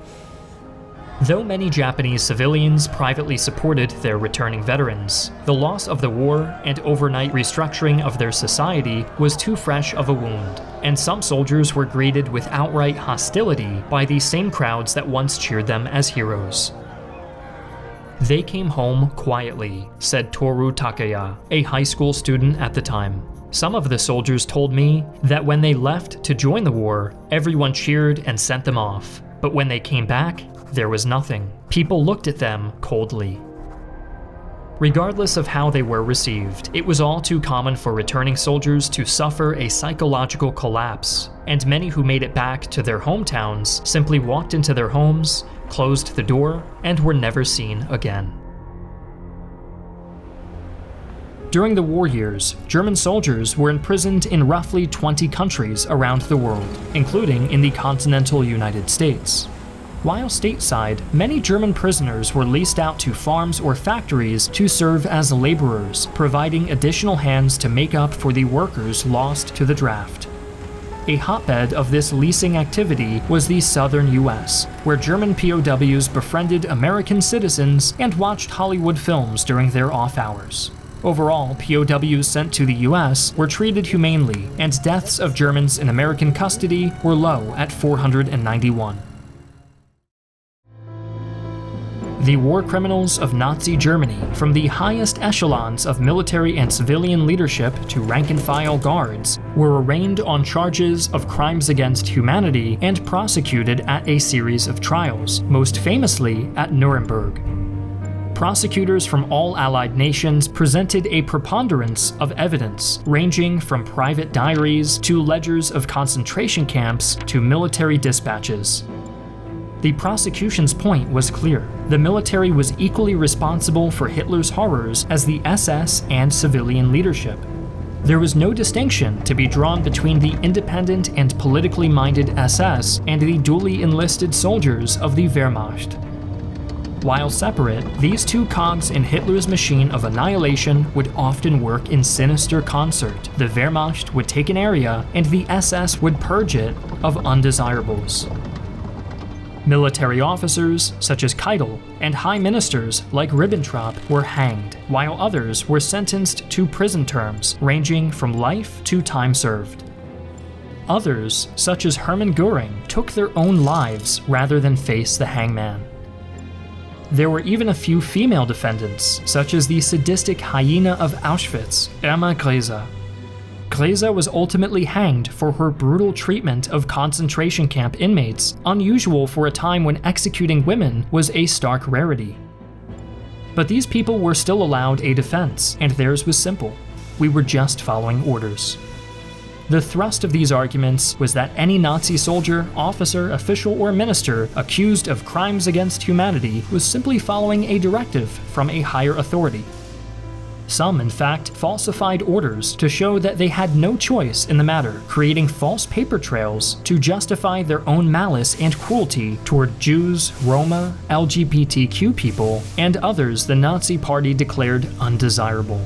Though many Japanese civilians privately supported their returning veterans, the loss of the war and overnight restructuring of their society was too fresh of a wound, and some soldiers were greeted with outright hostility by the same crowds that once cheered them as heroes. "They came home quietly," said Toru Takaya, a high school student at the time. "Some of the soldiers told me that when they left to join the war, everyone cheered and sent them off. But when they came back, there was nothing. People looked at them coldly." Regardless of how they were received, it was all too common for returning soldiers to suffer a psychological collapse, and many who made it back to their hometowns simply walked into their homes, closed the door, and were never seen again. During the war years, German soldiers were imprisoned in roughly 20 countries around the world, including in the continental United States. While stateside, many German prisoners were leased out to farms or factories to serve as laborers, providing additional hands to make up for the workers lost to the draft. A hotbed of this leasing activity was the southern US, where German POWs befriended American citizens and watched Hollywood films during their off hours. Overall, POWs sent to the US were treated humanely, and deaths of Germans in American custody were low at 491. The war criminals of Nazi Germany, from the highest echelons of military and civilian leadership to rank-and-file guards, were arraigned on charges of crimes against humanity and prosecuted at a series of trials, most famously at Nuremberg. Prosecutors from all Allied nations presented a preponderance of evidence, ranging from private diaries to ledgers of concentration camps to military dispatches. The prosecution's point was clear. The military was equally responsible for Hitler's horrors as the SS and civilian leadership. There was no distinction to be drawn between the independent and politically minded SS and the duly enlisted soldiers of the Wehrmacht. While separate, these two cogs in Hitler's machine of annihilation would often work in sinister concert. The Wehrmacht would take an area, and the SS would purge it of undesirables. Military officers, such as Keitel, and high ministers like Ribbentrop were hanged, while others were sentenced to prison terms ranging from life to time served. Others, such as Hermann Göring, took their own lives rather than face the hangman. There were even a few female defendants, such as the sadistic hyena of Auschwitz, Irma Grese. Grese was ultimately hanged for her brutal treatment of concentration camp inmates, unusual for a time when executing women was a stark rarity. But these people were still allowed a defense, and theirs was simple. We were just following orders. The thrust of these arguments was that any Nazi soldier, officer, official, or minister accused of crimes against humanity was simply following a directive from a higher authority. Some, in fact, falsified orders to show that they had no choice in the matter, creating false paper trails to justify their own malice and cruelty toward Jews, Roma, LGBTQ people, and others the Nazi Party declared undesirable.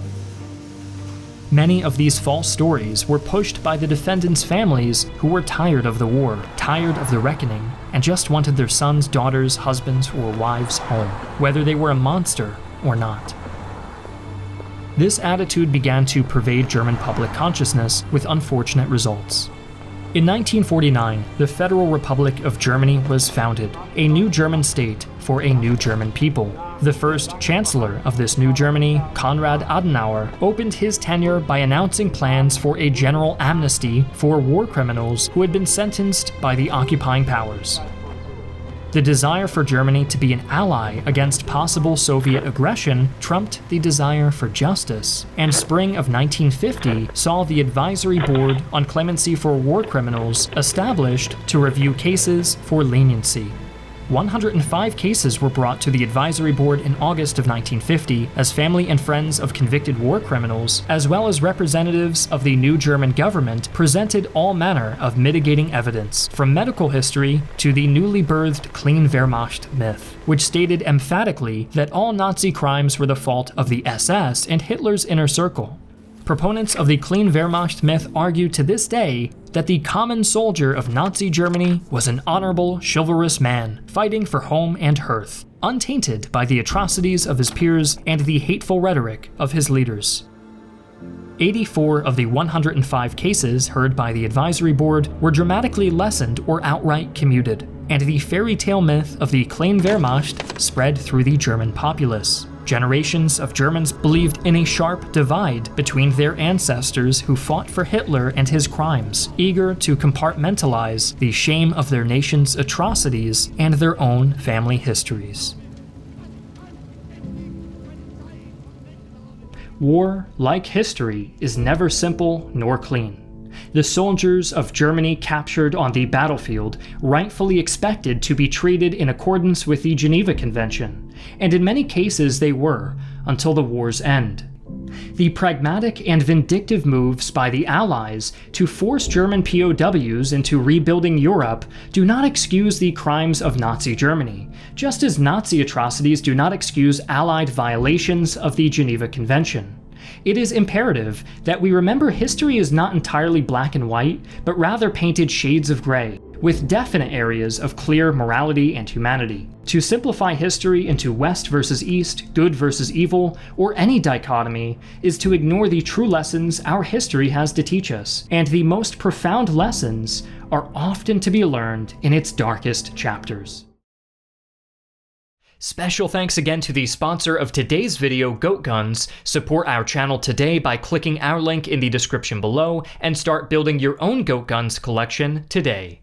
Many of these false stories were pushed by the defendants' families who were tired of the war, tired of the reckoning, and just wanted their sons, daughters, husbands, or wives home, whether they were a monster or not. This attitude began to pervade German public consciousness with unfortunate results. In 1949, the Federal Republic of Germany was founded, a new German state for a new German people. The first chancellor of this new Germany, Konrad Adenauer, opened his tenure by announcing plans for a general amnesty for war criminals who had been sentenced by the occupying powers. The desire for Germany to be an ally against possible Soviet aggression trumped the desire for justice, and spring of 1950 saw the Advisory Board on Clemency for War Criminals established to review cases for leniency. 105 cases were brought to the Advisory Board in August of 1950 as family and friends of convicted war criminals, as well as representatives of the new German government, presented all manner of mitigating evidence, from medical history to the newly birthed Clean Wehrmacht myth, which stated emphatically that all Nazi crimes were the fault of the SS and Hitler's inner circle. Proponents of the Clean Wehrmacht myth argue to this day that the common soldier of Nazi Germany was an honorable, chivalrous man, fighting for home and hearth, untainted by the atrocities of his peers and the hateful rhetoric of his leaders. 84 of the 105 cases heard by the Advisory Board were dramatically lessened or outright commuted, and the fairy tale myth of the Clean Wehrmacht spread through the German populace. Generations of Germans believed in a sharp divide between their ancestors who fought for Hitler and his crimes, eager to compartmentalize the shame of their nation's atrocities and their own family histories. War, like history, is never simple nor clean. The soldiers of Germany captured on the battlefield rightfully expected to be treated in accordance with the Geneva Convention, and in many cases they were, until the war's end. The pragmatic and vindictive moves by the Allies to force German POWs into rebuilding Europe do not excuse the crimes of Nazi Germany, just as Nazi atrocities do not excuse Allied violations of the Geneva Convention. It is imperative that we remember history is not entirely black and white, but rather painted shades of gray, with definite areas of clear morality and humanity. To simplify history into West versus East, good versus evil, or any dichotomy is to ignore the true lessons our history has to teach us, and the most profound lessons are often to be learned in its darkest chapters. Special thanks again to the sponsor of today's video, Goat Guns. Support our channel today by clicking our link in the description below and start building your own Goat Guns collection today.